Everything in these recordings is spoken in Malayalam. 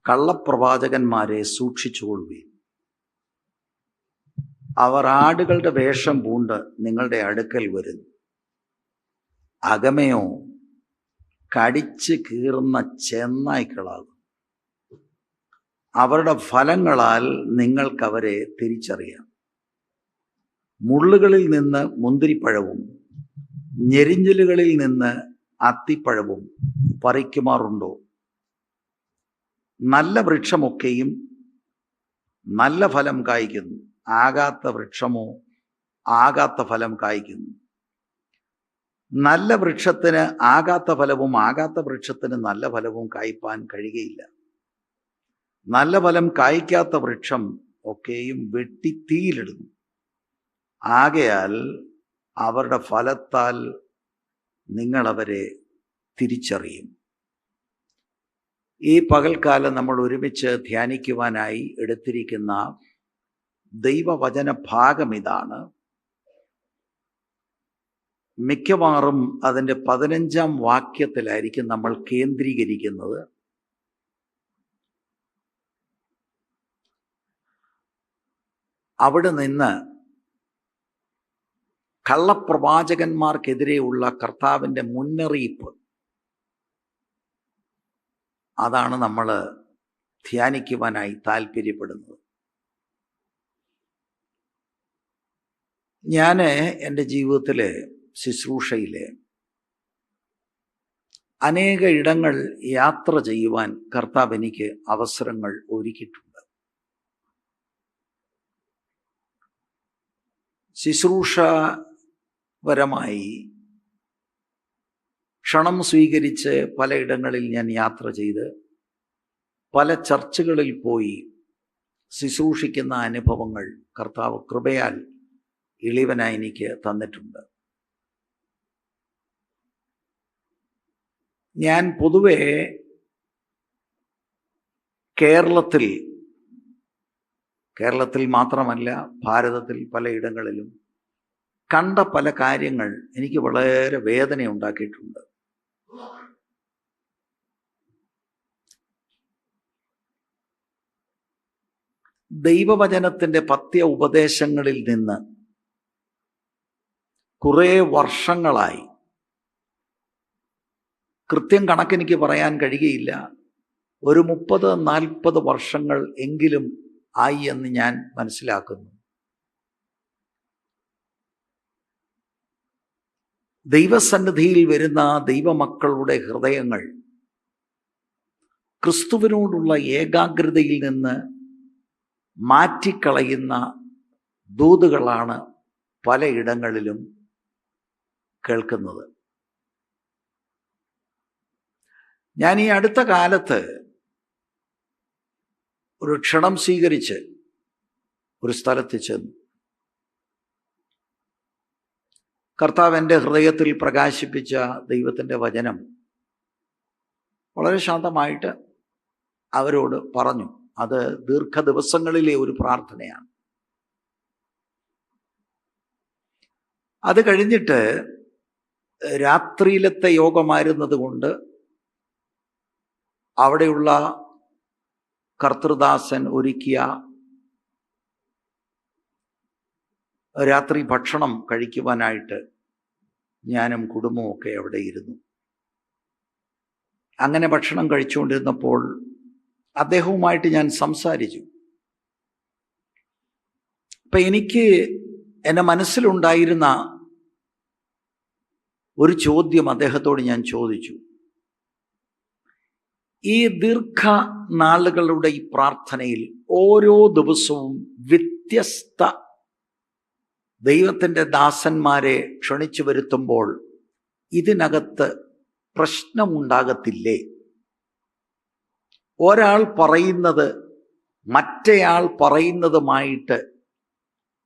കള്ളപ്രവാചകന്മാരെ സൂക്ഷിച്ചുകൊള്ളുവീൻ. അവർ ആടുകളുടെ വേഷം പൂണ്ട് നിങ്ങളുടെ അടുക്കൽ വരുന്നു, അകമയോ കടിച്ച് കീറുന്ന ചെന്നായ്ക്കളാകും. അവരുടെ ഫലങ്ങളാൽ നിങ്ങൾക്കവരെ തിരിച്ചറിയാം. മുള്ളുകളിൽ നിന്ന് മുന്തിരിപ്പഴവും ഞെരിഞ്ഞിലുകളിൽ നിന്ന് അത്തിപ്പഴവും പറിക്കുമാറുണ്ടോ? നല്ല വൃക്ഷമൊക്കെയും നല്ല ഫലം കായ്ക്കുന്നു, ആകാത്ത വൃക്ഷമോ ആകാത്ത ഫലം കായ്ക്കുന്നു. നല്ല വൃക്ഷത്തിന് ആകാത്ത ഫലവും ആകാത്ത വൃക്ഷത്തിന് നല്ല ഫലവും കായ്പാൻ കഴിയുകയില്ല. നല്ല ഫലം കായ്ക്കാത്ത വൃക്ഷം ഒക്കെയും വെട്ടി തീയിലിടുന്നു. ആകയാൽ അവരുടെ ഫലത്താൽ നിങ്ങളവരെ തിരിച്ചറിയും. ഈ പകൽക്കാലം നമ്മൾ ഒരുമിച്ച് ധ്യാനിക്കുവാനായി എടുത്തിരിക്കുന്ന ദൈവവചന ഭാഗം ഇതാണ്. മിക്കവാറും അതിൻ്റെ 15-ാം വാക്യത്തിലായിരിക്കും നമ്മൾ കേന്ദ്രീകരിക്കുന്നത്. അവിടെ നിന്ന് കള്ളപ്രവാചകന്മാർക്കെതിരെയുള്ള കർത്താവിൻ്റെ മുന്നറിയിപ്പ്, അതാണ് നമ്മൾ ധ്യാനിക്കുവാനായി താല്പര്യപ്പെടുന്നത്. ഞാൻ എൻ്റെ ജീവിതത്തിലെ ശുശ്രൂഷയിലെ അനേക ഇടങ്ങൾ യാത്ര ചെയ്യുവാൻ കർത്താവ് എനിക്ക് അവസരങ്ങൾ ഒരുക്കിയിട്ടുണ്ട്. ശുശ്രൂഷപരമായി ക്ഷണം സ്വീകരിച്ച് പലയിടങ്ങളിൽ ഞാൻ യാത്ര ചെയ്ത് പല ചർച്ചുകളിൽ പോയി ശുശ്രൂഷിക്കുന്ന അനുഭവങ്ങൾ കർത്താവ് കൃപയാൽ ഇളിവനായി എനിക്ക് തന്നിട്ടുണ്ട്. ഞാൻ പൊതുവെ കേരളത്തിൽ മാത്രമല്ല, ഭാരതത്തിൽ പലയിടങ്ങളിലും കണ്ട പല കാര്യങ്ങൾ എനിക്ക് വളരെ വേദന ഉണ്ടാക്കിയിട്ടുണ്ട്. ദൈവവചനത്തിൻ്റെ പഥ്യ ഉപദേശങ്ങളിൽ നിന്ന് കുറേ വർഷങ്ങളായി, കൃത്യം കണക്കെനിക്ക് പറയാൻ കഴിയുകയില്ല, ഒരു 30-40 വർഷങ്ങൾ എങ്കിലും ആയി എന്ന് ഞാൻ മനസ്സിലാക്കുന്നു. ദൈവസന്നിധിയിൽ വരുന്ന ദൈവമക്കളുടെ ഹൃദയങ്ങൾ ക്രിസ്തുവിനോടുള്ള ഏകാഗ്രതയിൽ നിന്ന് മാറ്റിക്കളയുന്ന ദൂതുകളാണ് പലയിടങ്ങളിലും കേൾക്കുന്നത്. ഞാൻ ഈ അടുത്ത കാലത്ത് ഒരു ക്ഷണം സ്വീകരിച്ച് ഒരു സ്ഥലത്ത് ചെന്നു. കർത്താവ് എൻ്റെ ഹൃദയത്തിൽ പ്രകാശിപ്പിച്ച ദൈവത്തിൻ്റെ വചനം വളരെ ശാന്തമായിട്ട് അവരോട് പറഞ്ഞു. അത് ദീർഘദിവസങ്ങളിലെ ഒരു പ്രാർത്ഥനയാണ്. അത് കഴിഞ്ഞിട്ട് രാത്രിയിലത്തെ യോഗമായിരുന്നത് കൊണ്ട് അവിടെയുള്ള കർത്തൃദാസൻ ഒരുക്കിയ രാത്രി ഭക്ഷണം കഴിക്കുവാനായിട്ട് ഞാനും കുടുംബവും ഒക്കെ അവിടെ ഇരുന്നു. അങ്ങനെ ഭക്ഷണം കഴിച്ചുകൊണ്ടിരുന്നപ്പോൾ അദ്ദേഹവുമായിട്ട് ഞാൻ സംസാരിച്ചു. അപ്പം എനിക്ക് എൻ്റെ മനസ്സിലുണ്ടായിരുന്ന ഒരു ചോദ്യം അദ്ദേഹത്തോട് ഞാൻ ചോദിച്ചു. ഈ ദീർഘനാളുകളുടെ ഈ പ്രാർത്ഥനയിൽ ഓരോ ദിവസവും വ്യത്യസ്ത ദൈവത്തിൻ്റെ ദാസന്മാരെ ക്ഷണിച്ചു വരുത്തുമ്പോൾ ഇതിനകത്ത് പ്രശ്നമുണ്ടാകത്തില്ലേ? ഒരാൾ പറയുന്നത് മറ്റേയാൾ പറയുന്നതുമായിട്ട്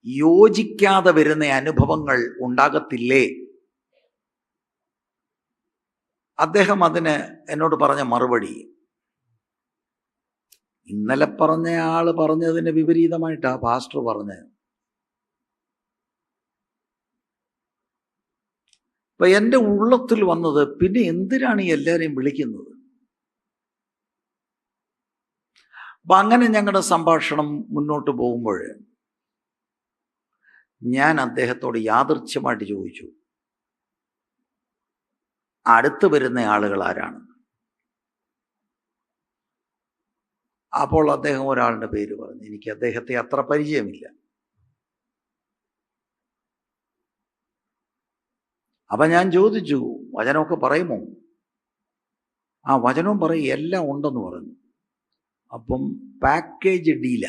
യോജിക്കാതെ വരുന്ന അനുഭവങ്ങൾ ഉണ്ടാകത്തില്ലേ? അദ്ദേഹം അതിന് എന്നോട് പറഞ്ഞ മറുപടി, ഇന്നലെ പറഞ്ഞ ആള് പറഞ്ഞതിന് വിപരീതമായിട്ടാ പാസ്റ്റർ പറഞ്ഞത്. അപ്പൊ എൻ്റെ ഉള്ളത്തിൽ വന്നത്, പിന്നെ എന്തിനാണ് ഈ എല്ലാവരെയും വിളിക്കുന്നത്? അപ്പം അങ്ങനെ ഞങ്ങളുടെ സംഭാഷണം മുന്നോട്ട് പോകുമ്പോൾ ഞാൻ അദ്ദേഹത്തോട് യാദൃച്ഛമായിട്ട് ചോദിച്ചു, അടുത്ത് വരുന്ന ആളുകൾ ആരാണ്? അപ്പോൾ അദ്ദേഹം ഒരാളുടെ പേര് പറഞ്ഞു. എനിക്ക് അദ്ദേഹത്തെ അത്ര പരിചയമില്ല. അപ്പം ഞാൻ ചോദിച്ചു, വചനമൊക്കെ പറയുമോ? ആ, വചനവും പറയും, എല്ലാം ഉണ്ടെന്ന് പറഞ്ഞു. അപ്പം പാക്കേജ് ഡീല.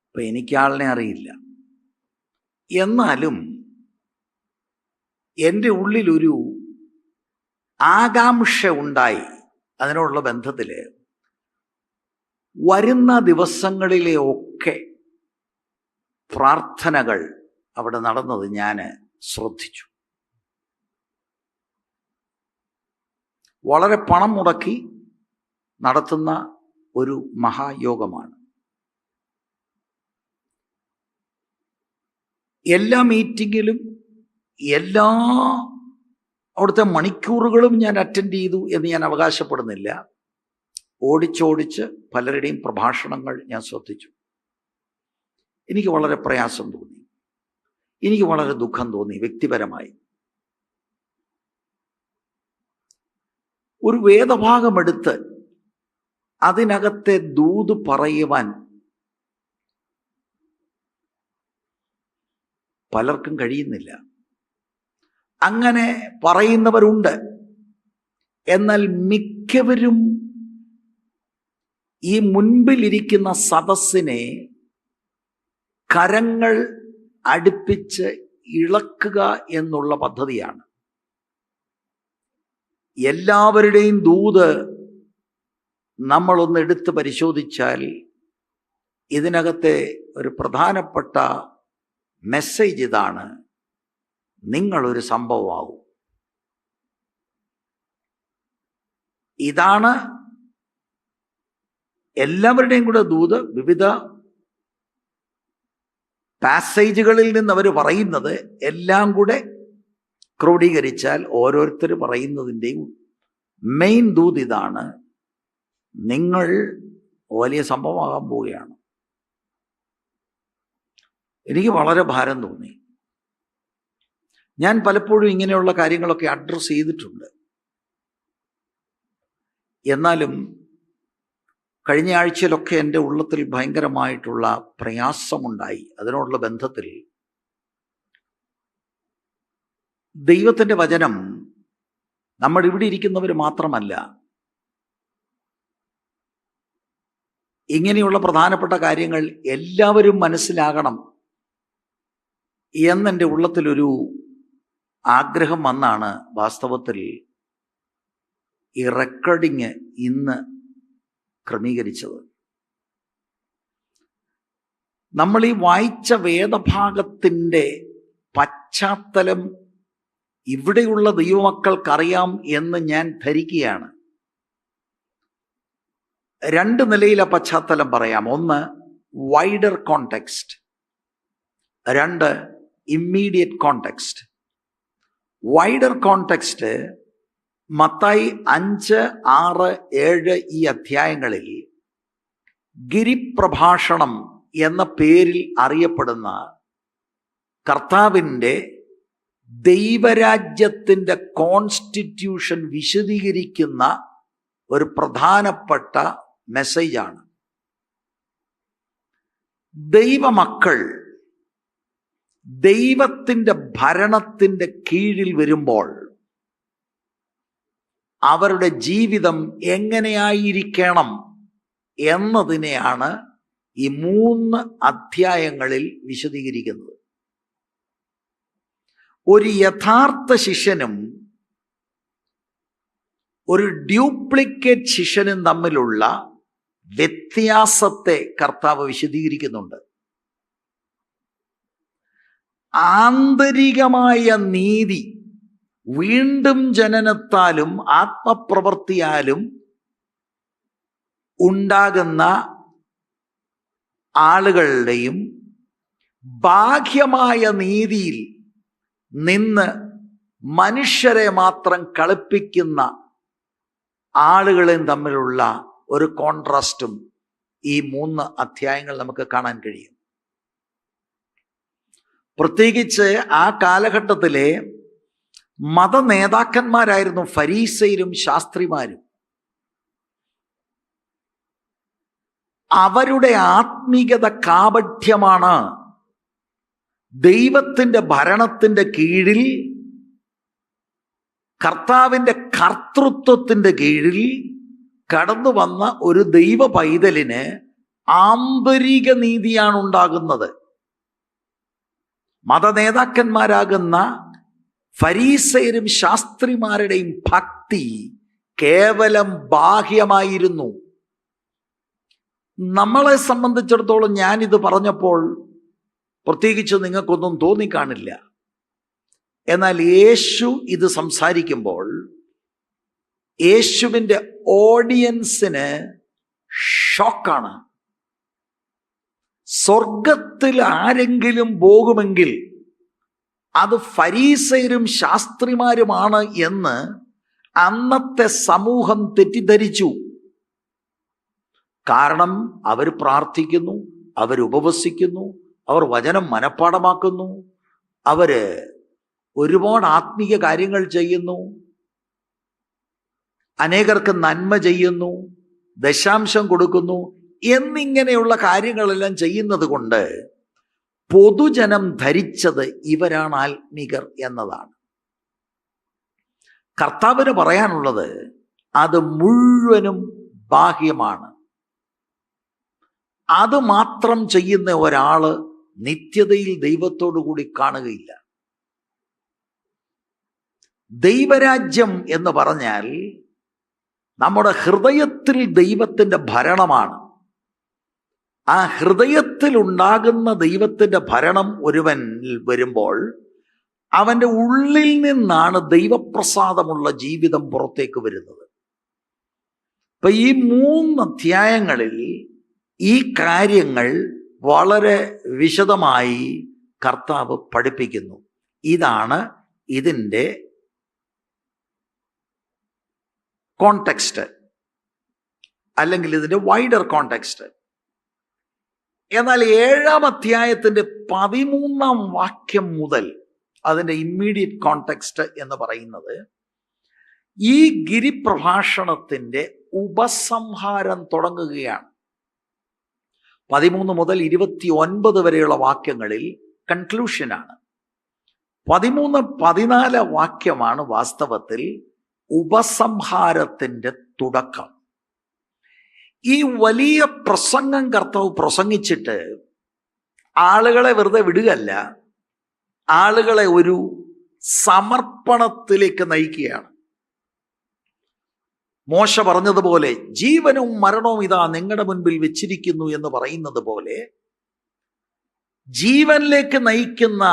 അപ്പം എനിക്കാളിനെ അറിയില്ല. എന്നാലും എൻ്റെ ഉള്ളിലൊരു ആകാംക്ഷ ഉണ്ടായി. അതിനോടുള്ള ബന്ധത്തിൽ വരുന്ന ദിവസങ്ങളിലെ ഒക്കെ പ്രാർത്ഥനകൾ അവിടെ നടന്നത് ഞാൻ ശ്രദ്ധിച്ചു. വളരെ പണം മുടക്കി നടത്തുന്ന ഒരു മഹായോഗമാണ്. എല്ലാ മീറ്റിങ്ങിലും എല്ലാ അവിടുത്തെ മണിക്കൂറുകളും ഞാൻ അറ്റൻഡ് ചെയ്തു എന്ന് ഞാൻ അവകാശപ്പെടുന്നില്ല. ഓടിച്ചോടിച്ച് പലരുടെയും പ്രഭാഷണങ്ങൾ ഞാൻ ശ്രദ്ധിച്ചു. എനിക്ക് വളരെ പ്രയാസം തോന്നി, എനിക്ക് വളരെ ദുഃഖം തോന്നി വ്യക്തിപരമായി. ഒരു വേദഭാഗമെടുത്ത് അതിനകത്തെ ദൂത് പറയുവാൻ പലർക്കും കഴിയുന്നില്ല. അങ്ങനെ പറയുന്നവരുണ്ട്. എന്നാൽ മിക്കവരും ഈ മുൻപിലിരിക്കുന്ന സദസ്സിനെ കരങ്ങൾ അടുപ്പിച്ച് ഇളക്കുക എന്നുള്ള പദ്ധതിയാണ്. എല്ലാവരുടെയും ദൂത് നമ്മളൊന്ന് എടുത്ത് പരിശോധിച്ചാൽ ഇതിനകത്തെ ഒരു പ്രധാനപ്പെട്ട മെസ്സേജ് ഇതാണ്: നിങ്ങളൊരു സംഭവമാകും. ഇതാണ് എല്ലാവരുടെയും കൂടെ ദൂത്. വിവിധ പാസേജുകളിൽ നിന്ന് അവർ പറയുന്നത് എല്ലാം കൂടെ ക്രോഡീകരിച്ചാൽ ഓരോരുത്തർ പറയുന്നതിൻ്റെയും മെയിൻ ദൂത് ഇതാണ്: നിങ്ങൾ വലിയ സംഭവമാകാൻ പോവുകയാണ്. എനിക്ക് വളരെ ഭാരം തോന്നി. ഞാൻ പലപ്പോഴും ഇങ്ങനെയുള്ള കാര്യങ്ങളൊക്കെ അഡ്രസ്സ് ചെയ്തിട്ടുണ്ട്. എന്നാലും കഴിഞ്ഞ ആഴ്ചയിലൊക്കെ എൻ്റെ ഉള്ളത്തിൽ ഭയങ്കരമായിട്ടുള്ള പ്രയാസമുണ്ടായി. അതിനോടുള്ള ബന്ധത്തിൽ ദൈവത്തിൻ്റെ വചനം നമ്മൾ ഇവിടെ ഇരിക്കുന്നവർ മാത്രമല്ല, ഇങ്ങനെയുള്ള പ്രധാനപ്പെട്ട കാര്യങ്ങൾ എല്ലാവരും മനസ്സിലാകണം എന്നെൻ്റെ ഉള്ളത്തിലൊരു ആഗ്രഹം വന്നാണ് വാസ്തവത്തിൽ ഈ റെക്കോർഡിങ് ഇന്ന് ക്രമീകരിച്ചത്. നമ്മൾ ഈ വായിച്ച വേദഭാഗത്തിൻ്റെ പശ്ചാത്തലം ഇവിടെയുള്ള ദൈവമക്കൾക്കറിയാം എന്ന് ഞാൻ ധരിക്കുകയാണ്. രണ്ട് നിലയിലെ പശ്ചാത്തലം പറയാം. ഒന്ന്, വൈഡർ കോണ്ടെക്സ്റ്റ്. രണ്ട്, immediate context. Wider context Mathai 5, 6, 7 ഈ അധ്യായങ്ങളിൽ ഗിരിപ്രഭാഷണം എന്ന പേരിൽ അറിയപ്പെടുന്ന കർത്താവിൻ്റെ ദൈവരാജ്യത്തിൻ്റെ കോൺസ്റ്റിറ്റ്യൂഷൻ വിശദീകരിക്കുന്ന ഒരു പ്രധാനപ്പെട്ട മെസ്സേജാണ്. ദൈവമക്കൾ ദൈവത്തിൻ്റെ ഭരണത്തിൻ്റെ കീഴിൽ വരുമ്പോൾ അവരുടെ ജീവിതം എങ്ങനെയായിരിക്കണം എന്നതിനെയാണ് ഈ 3 അധ്യായങ്ങളിൽ വിശദീകരിക്കുന്നത്. ഒരു യഥാർത്ഥ ശിഷ്യനും ഒരു ഡ്യൂപ്ലിക്കേറ്റ് ശിഷ്യനും തമ്മിലുള്ള വ്യത്യാസത്തെ കർത്താവ് വിശദീകരിക്കുന്നുണ്ട്. ആന്തരികമായ നീതി വീണ്ടും ജനനത്താലും ആത്മപ്രവൃത്തിയാലും ഉണ്ടാകുന്ന ആളുകളുടെയും ബാഹ്യമായ നീതിയിൽ നിന്ന് മനുഷ്യരെ മാത്രം കളിപ്പിക്കുന്ന ആളുകളെയും തമ്മിലുള്ള ഒരു കോൺട്രാസ്റ്റും ഈ 3 അധ്യായങ്ങൾ നമുക്ക് കാണാൻ കഴിയും. പ്രത്യേകിച്ച് ആ കാലഘട്ടത്തിലെ മത നേതാക്കന്മാരായിരുന്നു ഫരീസയരും ശാസ്ത്രിമാരും. അവരുടെ ആത്മീകത കാപഠ്യമാണ് ദൈവത്തിൻ്റെ ഭരണത്തിൻ്റെ കീഴിൽ, കർത്താവിൻ്റെ കർത്തൃത്വത്തിൻ്റെ കീഴിൽ കടന്നു വന്ന ഒരു ദൈവ പൈതലിന് ആന്തരിക നീതിയാണ് ഉണ്ടാകുന്നത്. മതനേതാക്കന്മാരാകുന്ന ഫരീസയരും ശാസ്ത്രിമാരുടെയും ഭക്തി കേവലം ബാഹ്യമായിരുന്നു. നമ്മളെ സംബന്ധിച്ചിടത്തോളം ഞാനിത് പറഞ്ഞപ്പോൾ പ്രത്യേകിച്ച് നിങ്ങൾക്കൊന്നും തോന്നിക്കാണില്ല. എന്നാൽ യേശു ഇത് സംസാരിക്കുമ്പോൾ യേശുവിൻ്റെ ഓഡിയൻസിന് ഷോക്കാണ്. സ്വർഗത്തിൽ ആരെങ്കിലും പോകുമെങ്കിൽ അത് ഫരീസയരും ശാസ്ത്രിമാരുമാണ് എന്ന് അന്നത്തെ സമൂഹം തെറ്റിദ്ധരിച്ചു. കാരണം അവർ പ്രാർത്ഥിക്കുന്നു, അവർ ഉപവസിക്കുന്നു, അവർ വചനം മനഃപ്പാഠമാക്കുന്നു, അവർ ഒരുപാട് ആത്മീയ കാര്യങ്ങൾ ചെയ്യുന്നു, അനേകർക്ക് നന്മ ചെയ്യുന്നു, ദശാംശം കൊടുക്കുന്നു എന്നിങ്ങനെയുള്ള കാര്യങ്ങളെല്ലാം ചെയ്യുന്നത് കൊണ്ട് പൊതുജനം ധരിച്ചത് ഇവരാണ് ആത്മീകർ എന്നതാണ്. കർത്താവിന് പറയാനുള്ളത് അത് മുഴുവനും ബാഹ്യമാണ്. അത് മാത്രം ചെയ്യുന്ന ഒരാള് നിത്യതയിൽ ദൈവത്തോടു കൂടി കാണുകയില്ല. ദൈവരാജ്യം എന്ന് പറഞ്ഞാൽ നമ്മുടെ ഹൃദയത്തിൽ ദൈവത്തിൻ്റെ ഭരണമാണ്. ആ ഹൃദയത്തിൽ ഉണ്ടാകുന്ന ദൈവത്തിൻ്റെ ഭരണം ഒരുവനിൽ വരുമ്പോൾ അവൻ്റെ ഉള്ളിൽ നിന്നാണ് ദൈവപ്രസാദമുള്ള ജീവിതം പുറത്തേക്ക് വരുന്നത്. ഇപ്പൊ ഈ 3 അധ്യായങ്ങളിൽ ഈ കാര്യങ്ങൾ വളരെ വിശദമായി കർത്താവ് പഠിപ്പിക്കുന്നു. ഇതാണ് ഇതിൻ്റെ കോണ്ടെക്സ്റ്റ്, അല്ലെങ്കിൽ ഇതിൻ്റെ വൈഡർ കോണ്ടെക്സ്റ്റ്. എന്നാൽ 7-ാം അധ്യായത്തിൻ്റെ 13-ാം വാക്യം മുതൽ അതിൻ്റെ ഇമ്മീഡിയറ്റ് കോണ്ടെക്സ്റ്റ് എന്ന് പറയുന്നത് ഈ ഗിരിപ്രഭാഷണത്തിൻ്റെ ഉപസംഹാരം തുടങ്ങുകയാണ്. 13 മുതൽ 29 വരെയുള്ള വാക്യങ്ങളിൽ കൺക്ലൂഷനാണ്. 13-14 വാക്യമാണ് വാസ്തവത്തിൽ ഉപസംഹാരത്തിൻ്റെ തുടക്കം. ഈ വലിയ പ്രസംഗം കർത്താവ് പ്രസംഗിച്ചിട്ട് ആളുകളെ വെറുതെ വിടുകയല്ല, ആളുകളെ ഒരു സമർപ്പണത്തിലേക്ക് നയിക്കുകയാണ്. മോശ പറഞ്ഞതുപോലെ ജീവനും മരണവും ഇതാ നിങ്ങളുടെ മുൻപിൽ വെച്ചിരിക്കുന്നു എന്ന് പറയുന്നത് പോലെ ജീവനിലേക്ക് നയിക്കുന്ന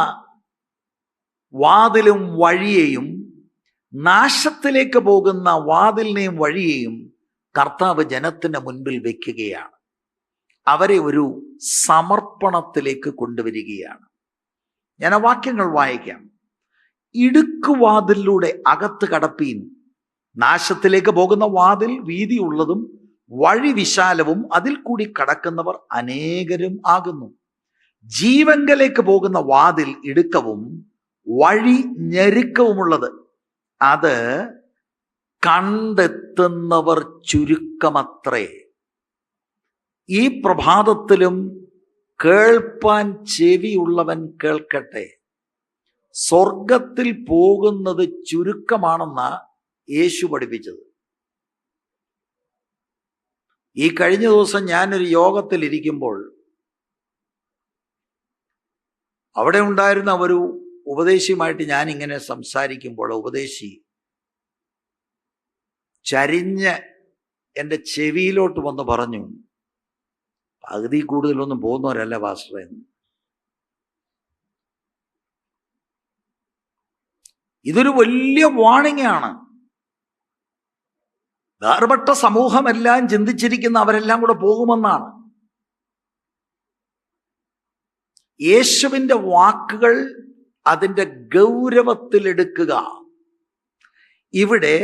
വാതിലും വഴിയെയും നാശത്തിലേക്ക് പോകുന്ന വാതിലിനെയും വഴിയെയും കർത്താവ് ജനത്തിന് മുൻപിൽ വെക്കുകയാണ്. അവരെ ഒരു സമർപ്പണത്തിലേക്ക് കൊണ്ടുവരികയാണ്. ഞാൻ ആ വാക്യങ്ങൾ വായിക്കാം. ഇടുക്കുവാതിലൂടെ അകത്ത് കടപ്പീൻ. നാശത്തിലേക്ക് പോകുന്ന വാതിൽ വീതിയുള്ളതും വഴി വിശാലവും അതിൽ കൂടി കടക്കുന്നവർ അനേകരും ആകുന്നു. ജീവങ്കലേക്ക് പോകുന്ന വാതിൽ ഇടുക്കവും വഴി ഞെരുക്കവുമുള്ളത്, അത് കണ്ടെത്തുന്നവർ ചുരുക്കമത്രേ. ഈ പ്രഭാതത്തിലും കേൾപ്പാൻ ചെവിയുള്ളവൻ കേൾക്കട്ടെ. സ്വർഗത്തിൽ പോകുന്നത് ചുരുക്കമാണെന്ന യേശു പഠിപ്പിച്ചത്. ഈ കഴിഞ്ഞ ദിവസം ഞാനൊരു യോഗത്തിൽ ഇരിക്കുമ്പോൾ അവിടെ ഉണ്ടായിരുന്ന ഒരു ഉപദേശിയുമായിട്ട് ഞാൻ ഇങ്ങനെ സംസാരിക്കുമ്പോൾ ഉപദേശി ചരിഞ്ഞ് എൻ്റെ ചെവിയിലോട്ട് വന്ന് പറഞ്ഞു, പകുതി കൂടുതലൊന്നും പോകുന്നവരല്ല പാസ്റ്ററെ. ഇതൊരു വലിയ വാണിംഗ് ആണ്. വേർപെട്ട സമൂഹമെല്ലാം ചിന്തിച്ചിരിക്കുന്ന അവരെല്ലാം കൂടെ പോകുമെന്നാണ്. യേശുവിൻ്റെ വാക്കുകൾ അതിൻ്റെ ഗൗരവത്തിലെടുക്കുക. ഇവിടെ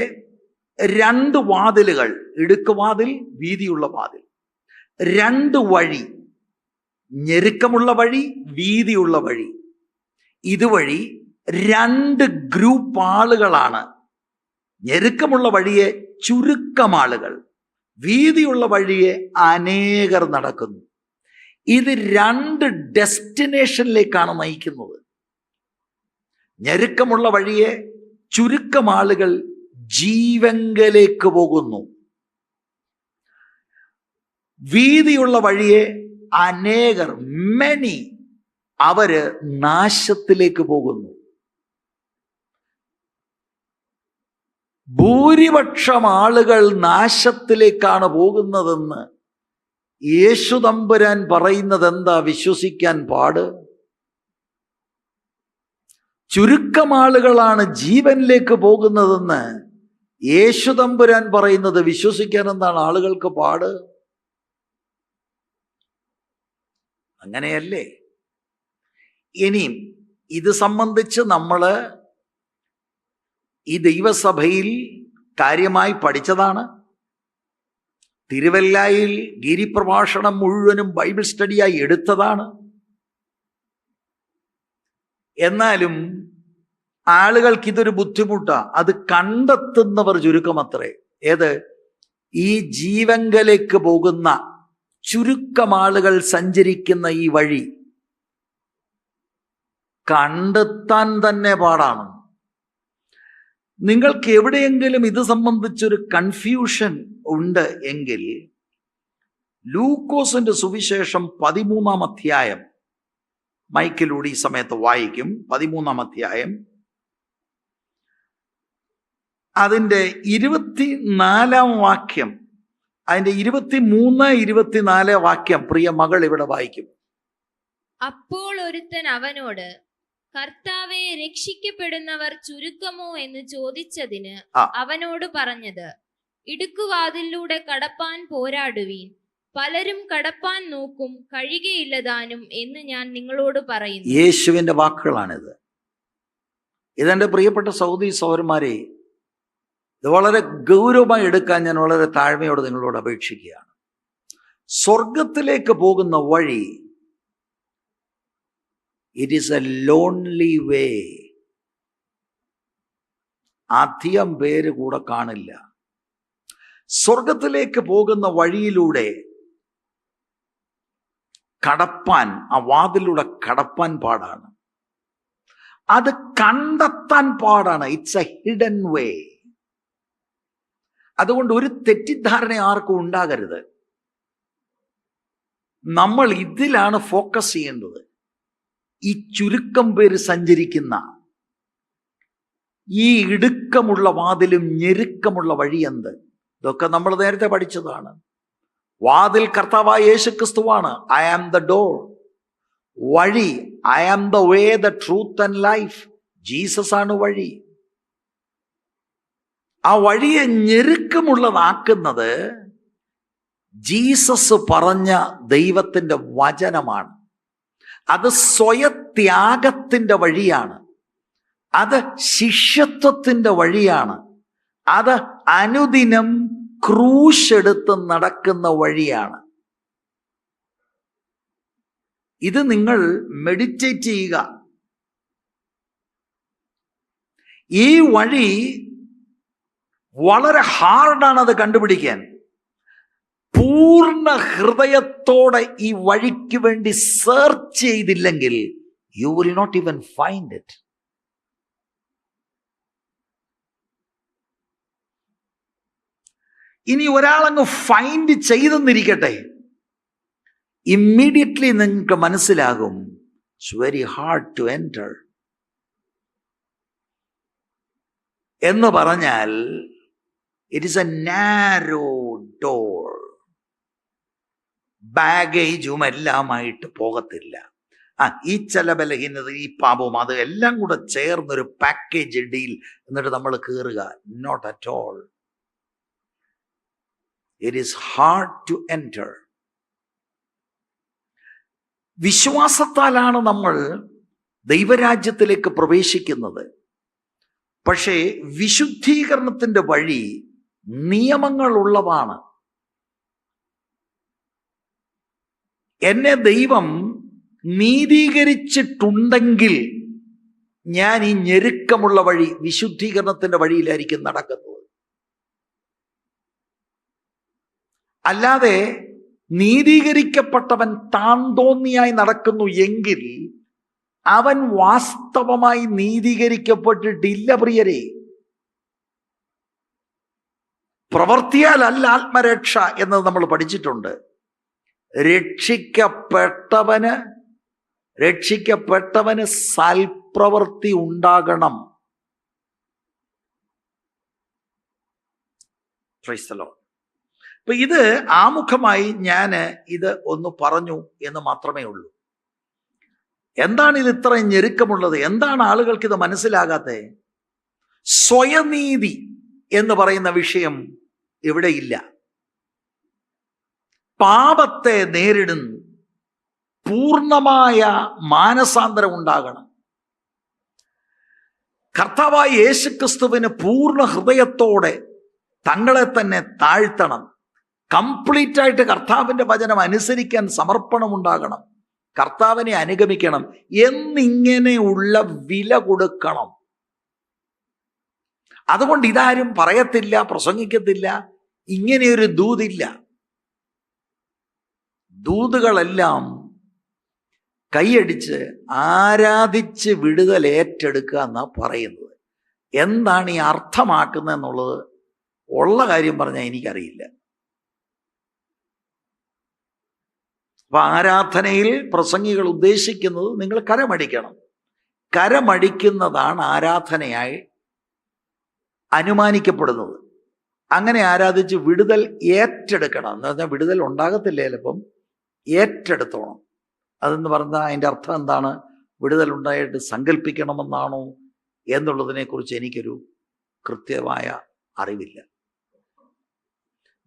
2 വാതിലുകൾ, ഇടുക്കുവാതിൽ, വീതിയുള്ള വാതിൽ. 2 വഴി, ഞെരുക്കമുള്ള വഴി, വീതിയുള്ള വഴി. ഇതുവഴി 2 ഗ്രൂപ്പ് ആളുകളാണ്. ഞെരുക്കമുള്ള വഴിയെ ചുരുക്കം ആളുകൾ, വീതിയുള്ള വഴിയെ അനേകർ നടക്കുന്നു. ഇത് 2 ഡെസ്റ്റിനേഷനിലേക്കാണ് നയിക്കുന്നത്. ഞെരുക്കമുള്ള വഴിയെ ചുരുക്കം ആളുകൾ ജീവങ്കലേക്ക് പോകുന്നു. വീതിയുള്ള വഴിയെ അനേകർ, മെനി, അവര് നാശത്തിലേക്ക് പോകുന്നു. ഭൂരിപക്ഷം ആളുകൾ നാശത്തിലേക്കാണ് പോകുന്നതെന്ന് യേശു തമ്പുരാൻ പറയുന്നത് എന്താ? വിശ്വസിക്കാൻ പാട്. ചുരുക്കം ആളുകളാണ് ജീവനിലേക്ക് പോകുന്നതെന്ന് യേശു തമ്പുരാൻ പറയുന്നത് വിശ്വസിക്കാൻ എന്താണ് ആളുകൾക്ക് പാട്? അങ്ങനെയല്ലേ? ഇനിയും ഇത് സംബന്ധിച്ച് നമ്മൾ ഈ ദൈവസഭയിൽ കാര്യമായി പഠിച്ചതാണ്. തിരുവല്ലായിൽ ഗിരിപ്രഭാഷണം മുഴുവനും ബൈബിൾ സ്റ്റഡിയായി എടുത്തതാണ്. എന്നാലും ആളുകൾക്ക് ഇതൊരു ബുദ്ധിമുട്ടാണ്. അത് കണ്ടെത്തുന്നവർ ചുരുക്കമത്രേ. ഏത്? ഈ ജീവങ്കലേക്ക് പോകുന്ന ചുരുക്കം ആളുകൾ സഞ്ചരിക്കുന്ന ഈ വഴി കണ്ടെത്താൻ തന്നെ പാടാണ്. നിങ്ങൾക്ക് എവിടെയെങ്കിലും ഇത് സംബന്ധിച്ചൊരു കൺഫ്യൂഷൻ ഉണ്ട് എങ്കിൽ ലൂക്കോസിന്റെ സുവിശേഷം 13-ാം അധ്യായം മൈക്കിലൂടെ ഈ സമയത്ത് വായിക്കും. 13-ാം അധ്യായം അതിൻ്റെ 24-ാം വാക്യം, അതിൻ്റെ 23-24 വാക്യം പ്രിയ മകൾ ഇവിടെ വായിക്കും. അപ്പോൾ ഒരുത്തൻ അവനോട്, കർത്താവെ, രക്ഷിക്കപ്പെടുന്നവർ ചുരുക്കമോ എന്ന് ചോദിച്ചതിന് അവനോട് പറഞ്ഞത്, ഇടുക്കുവാതിലൂടെ കടപ്പാൻ പോരാടുവീൻ, പലരും കടപ്പാൻ നോക്കും, കഴിയുകയില്ലതാനും എന്ന് ഞാൻ നിങ്ങളോട് പറയുന്നു. യേശുവിന്റെ വാക്കുകളാണിത്. ഇതെന്റെ പ്രിയപ്പെട്ട സഹോദരീ സഹോദരന്മാരെ, ഇത് വളരെ ഗൗരവമായി എടുക്കാൻ ഞാൻ വളരെ താഴ്മയോടെ നിങ്ങളോട് അപേക്ഷിക്കുകയാണ്. സ്വർഗത്തിലേക്ക് പോകുന്ന വഴി, ഇറ്റ് ഈസ് എ ലോൺലി വേ. അധികം പേര് കൂടെ കാണില്ല. സ്വർഗത്തിലേക്ക് പോകുന്ന വഴിയിലൂടെ കടപ്പാൻ, ആ വാതിലൂടെ കടപ്പാൻ പാടാണ്. അത് കണ്ടെത്താൻ പാടാണ്. ഇറ്റ്സ് എ ഹിഡൻ വേ. അതുകൊണ്ട് ഒരു തെറ്റിദ്ധാരണ ആർക്കും ഉണ്ടാകരുത്. നമ്മൾ ഇതിലാണ് ഫോക്കസ് ചെയ്യേണ്ടത്. ഈ ചുരുക്കം പേര് സഞ്ചരിക്കുന്ന ഈ ഇടുക്കമുള്ള വാതിലും ഞെരുക്കമുള്ള വഴി എന്ത്? ഇതൊക്കെ നമ്മൾ നേരത്തെ പഠിച്ചതാണ്. വാതിൽ കർത്താവായ യേശു ക്രിസ്തുവാണ്. I am the door. വഴി, I am the way, the truth and life. Jesus ആണ് വഴി. ആ വഴിയെ ഞെരുക്കമുള്ളതാക്കുന്നത് ജീസസ് പറഞ്ഞ ദൈവത്തിൻ്റെ വചനമാണ്. അത് സ്വയത്യാഗത്തിൻ്റെ വഴിയാണ്. അത് ശിഷ്യത്വത്തിൻ്റെ വഴിയാണ്. അത് അനുദിനം ക്രൂശെടുത്ത് നടക്കുന്ന വഴിയാണ്. ഇത് നിങ്ങൾ മെഡിറ്റേറ്റ് ചെയ്യുക. ഈ വഴി വളരെ ഹാർഡാണ് അത് കണ്ടുപിടിക്കാൻ. പൂർണ്ണ ഹൃദയത്തോടെ ഈ വഴിക്ക് വേണ്ടി സെർച്ച് ചെയ്തില്ലെങ്കിൽ you will not even find it. ഇനി ഒരാളങ്ങ് ഫൈൻഡ് ചെയ്തെന്നിരിക്കട്ടെ, ഇമ്മീഡിയറ്റ്ലി നിങ്ങൾക്ക് മനസ്സിലാകും it's very hard to enter എന്ന് പറഞ്ഞാൽ it is a narrow door. ബാഗേജും എല്ലാമായിട്ട് പോകത്തില്ല. ഈ ചില ബലഹീനത, ഈ പാപവും, അത് എല്ലാം കൂടെ ചേർന്നൊരു പാക്കേജ് ഡീൽ എന്നിട്ട് നമ്മൾ കയറുക. Not at all. It is hard to enter. വിശ്വാസത്താലാണ് നമ്മൾ ദൈവരാജ്യത്തിലേക്ക് പ്രവേശിക്കുന്നത്. പക്ഷേ വിശുദ്ധീകരണത്തിൻ്റെ വഴി നിയമങ്ങളുള്ളതാണ്. എന്നെ ദൈവം നീതീകരിച്ചിട്ടുണ്ടെങ്കിൽ ഞാൻ ഈ ഞെരുക്കമുള്ള വഴി, വിശുദ്ധീകരണത്തിന്റെ വഴിയിലായിരിക്കും നടക്കുന്നത്. അല്ലാതെ നീതീകരിക്കപ്പെട്ടവൻ താൻ തോന്നിയായി നടക്കുന്നു എങ്കിൽ അവൻ വാസ്തവമായി നീതീകരിക്കപ്പെട്ടിട്ടില്ല പ്രിയരെ. പ്രവൃത്തിയാലല്ല ആത്മരക്ഷ എന്നത് നമ്മൾ പഠിച്ചിട്ടുണ്ട്. രക്ഷിക്കപ്പെട്ടവന് സൽപ്രവൃത്തി ഉണ്ടാകണം. Praise the Lord. അപ്പൊ ഇത് ആമുഖമായി ഞാൻ ഇത് ഒന്ന് പറഞ്ഞു എന്ന് മാത്രമേ ഉള്ളൂ. എന്താണ് ഇത് ഇത്രയും ഞെരുക്കമുള്ളത്? എന്താണ് ആളുകൾക്ക് ഇത് മനസ്സിലാകാത്തത്? സ്വയനീതി എന്ന് പറയുന്ന വിഷയം ഇവിടെ ഇല്ല. പാപത്തെ നേരിടുന്നു, പൂർണ്ണമായ മാനസാന്തരം ഉണ്ടാകണം. കർത്താവായ യേശുക്രിസ്തുവിന് പൂർണ്ണ ഹൃദയത്തോടെ തങ്ങളെ തന്നെ താഴ്ത്തണം. കംപ്ലീറ്റ് ആയിട്ട് കർത്താവിൻ്റെ വചനം അനുസരിക്കാൻ സമർപ്പണം ഉണ്ടാകണം. കർത്താവിനെ അനുഗമിക്കണം എന്നിങ്ങനെയുള്ള വില കൊടുക്കണം. അതുകൊണ്ട് ഇതാരും പറയത്തില്ല, പ്രസംഗിക്കത്തില്ല, ഇങ്ങനെയൊരു ദൂതില്ല. ദൂതുകളെല്ലാം കൈയടിച്ച് ആരാധിച്ച് വിടുതൽ ഏറ്റെടുക്കുക എന്നാണ് പറയുന്നത്. എന്താണ് ഈ അർത്ഥമാക്കുന്നത് എന്നുള്ളത് ഉള്ള കാര്യം പറഞ്ഞാൽ എനിക്കറിയില്ല. അപ്പൊ ആരാധനയിൽ പ്രസംഗികൾ ഉദ്ദേശിക്കുന്നത് നിങ്ങൾ കരമടിക്കണം. കരമടിക്കുന്നതാണ് ആരാധനയായി അനുമാനിക്കപ്പെടുന്നത്. അങ്ങനെ ആരാധിച്ച് വിടുതൽ ഏറ്റെടുക്കണം എന്ന് പറഞ്ഞാൽ വിടുതൽ ഉണ്ടാകത്തില്ല, ചിലപ്പം ഏറ്റെടുത്തോണം. അതെന്ന് പറഞ്ഞാൽ അതിൻ്റെ അർത്ഥം എന്താണ്? വിടുതൽ ഉണ്ടായിട്ട് സങ്കല്പിക്കണമെന്നാണോ എന്നുള്ളതിനെ കുറിച്ച് എനിക്കൊരു കൃത്യമായ അറിവില്ല.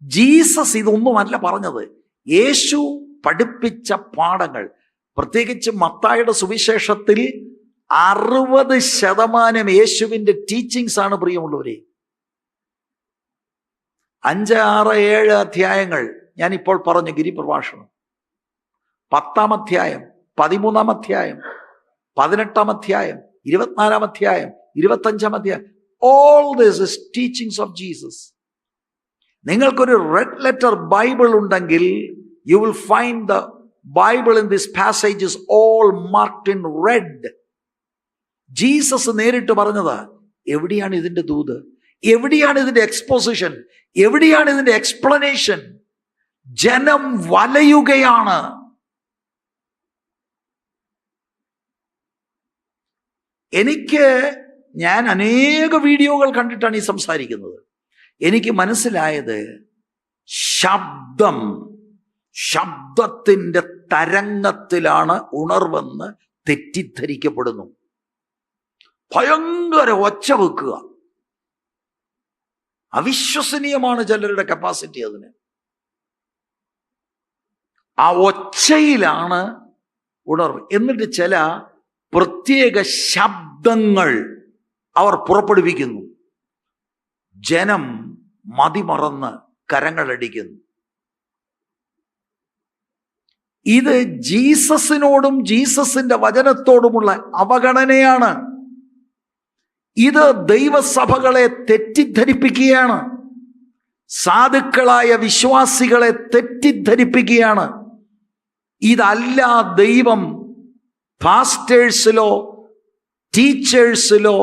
ജീസസ് ഇതൊന്നുമല്ല പറഞ്ഞത്. യേശു പഠിപ്പിച്ച പാഠങ്ങൾ, പ്രത്യേകിച്ച് മത്തായിയുടെ സുവിശേഷത്തിൽ 60% യേശുവിൻ്റെ ടീച്ചിങ്സ് ആണ് പ്രിയമുള്ളവരെ. 5, 6, 7 അധ്യായങ്ങൾ ഞാനിപ്പോൾ പറഞ്ഞു. ഗിരിപ്രഭാഷണം 10-ാം അധ്യായം, 13-ാം അധ്യായം, 18-ാം അധ്യായം, 24-ാം അധ്യായം, 25-ാം അധ്യായം. All this is teachings of Jesus. നിങ്ങൾക്കൊരു റെഡ് ലെറ്റർ ബൈബിൾ ഉണ്ടെങ്കിൽ you will find the Bible in this passage is all marked in red. Jesus നേരിട്ട് പറഞ്ഞത്. എവിടെയാണ് ഇതിന്റെ ദൂത്? എവിടെയാണ് ഇതിന്റെ എക്സ്പോസിഷൻ? എവിടെയാണ് ഇതിന്റെ എക്സ്പ്ലനേഷൻ? ജനം വലയുകയാണ്. ഞാൻ അനേക വീഡിയോകൾ കണ്ടിട്ടാണ് ഈ സംസാരിക്കുന്നത്. എനിക്ക് മനസ്സിലായത് ശബ്ദത്തിൻ്റെ തരംഗത്തിലാണ് ഉണർവെന്ന് തെറ്റിദ്ധരിക്കപ്പെടുന്നു. ഭയങ്കര ഒച്ച വെക്കുക, അവിശ്വസനീയമാണ് ചിലരുടെ കപ്പാസിറ്റി. അതിന് ആ ഒച്ചയിലാണ് ഉണർവ്. എന്നിട്ട് ചില പ്രത്യേക ശബ്ദങ്ങൾ അവർ പുറപ്പെടുവിക്കുന്നു. ജനം മതിമറന്ന് കരങ്ങളടിക്കുന്നു. ഇത് ജീസസിനോടും ജീസസിന്റെ വചനത്തോടുമുള്ള അവഗണനയാണ്. ഇത് ദൈവസഭകളെ തെറ്റിദ്ധരിപ്പിക്കുകയാണ്. സാധുക്കളായ വിശ്വാസികളെ തെറ്റിദ്ധരിപ്പിക്കുകയാണ്. ഇതല്ല ദൈവം പാസ്റ്റേഴ്സിലോ ടീച്ചേഴ്സിലോ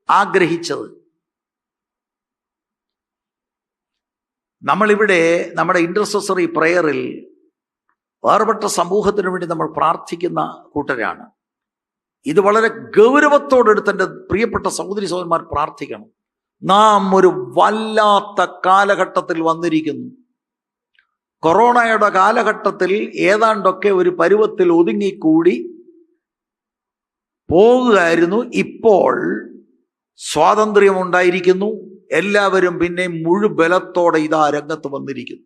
ആഗ്രഹിച്ചത്. നമ്മളിവിടെ നമ്മുടെ ഇന്റർസെസറി പ്രയറിൽ വേർപെട്ട സമൂഹത്തിന് വേണ്ടി നമ്മൾ പ്രാർത്ഥിക്കുന്ന കൂട്ടരാണ്. ഇത് വളരെ ഗൗരവത്തോടെടുത്ത് എൻ്റെ പ്രിയപ്പെട്ട സഹോദരി സഹോദരന്മാർ പ്രാർത്ഥിക്കണം. നാം ഒരു വല്ലാത്ത കാലഘട്ടത്തിൽ വന്നിരിക്കുന്നു. കൊറോണയുടെ കാലഘട്ടത്തിൽ ഏതാണ്ടൊക്കെ ഒരു പരുവത്തിൽ ഒതുങ്ങിക്കൂടി പോകുകയായിരുന്നു. ഇപ്പോൾ സ്വാതന്ത്ര്യമുണ്ടായിരിക്കുന്നു. എല്ലാവരും പിന്നെ മുഴുബലത്തോടെ ഇതാ രംഗത്ത് വന്നിരിക്കുന്നു.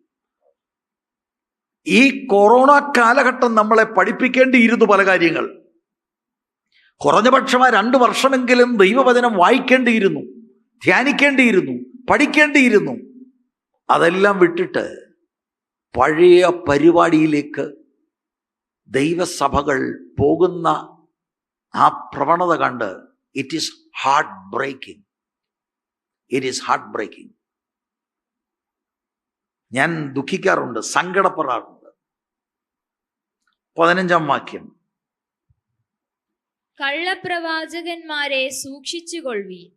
ഈ കൊറോണ കാലഘട്ടം നമ്മളെ പഠിപ്പിക്കേണ്ടിയിരുന്നു പല കാര്യങ്ങൾ. കുറഞ്ഞപക്ഷമായി 2 വർഷമെങ്കിലും ദൈവവചനം വായിക്കേണ്ടിയിരുന്നു, ധ്യാനിക്കേണ്ടിയിരുന്നു, പഠിക്കേണ്ടിയിരുന്നു. അതെല്ലാം വിട്ടിട്ട് പഴയ പരിപാടിയിലേക്ക് ദൈവസഭകൾ പോകുന്ന ആ പ്രവണത കണ്ട് it is heartbreaking. It is heartbreaking. ഞാൻ ദുഃഖിക്കാറുണ്ട്, സങ്കടപ്പെടാറുണ്ട്. 15-ാം വാക്യം, കള്ളപ്രവാചകന്മാരെ സൂക്ഷിച്ചുകൊള്ളുവീൻ,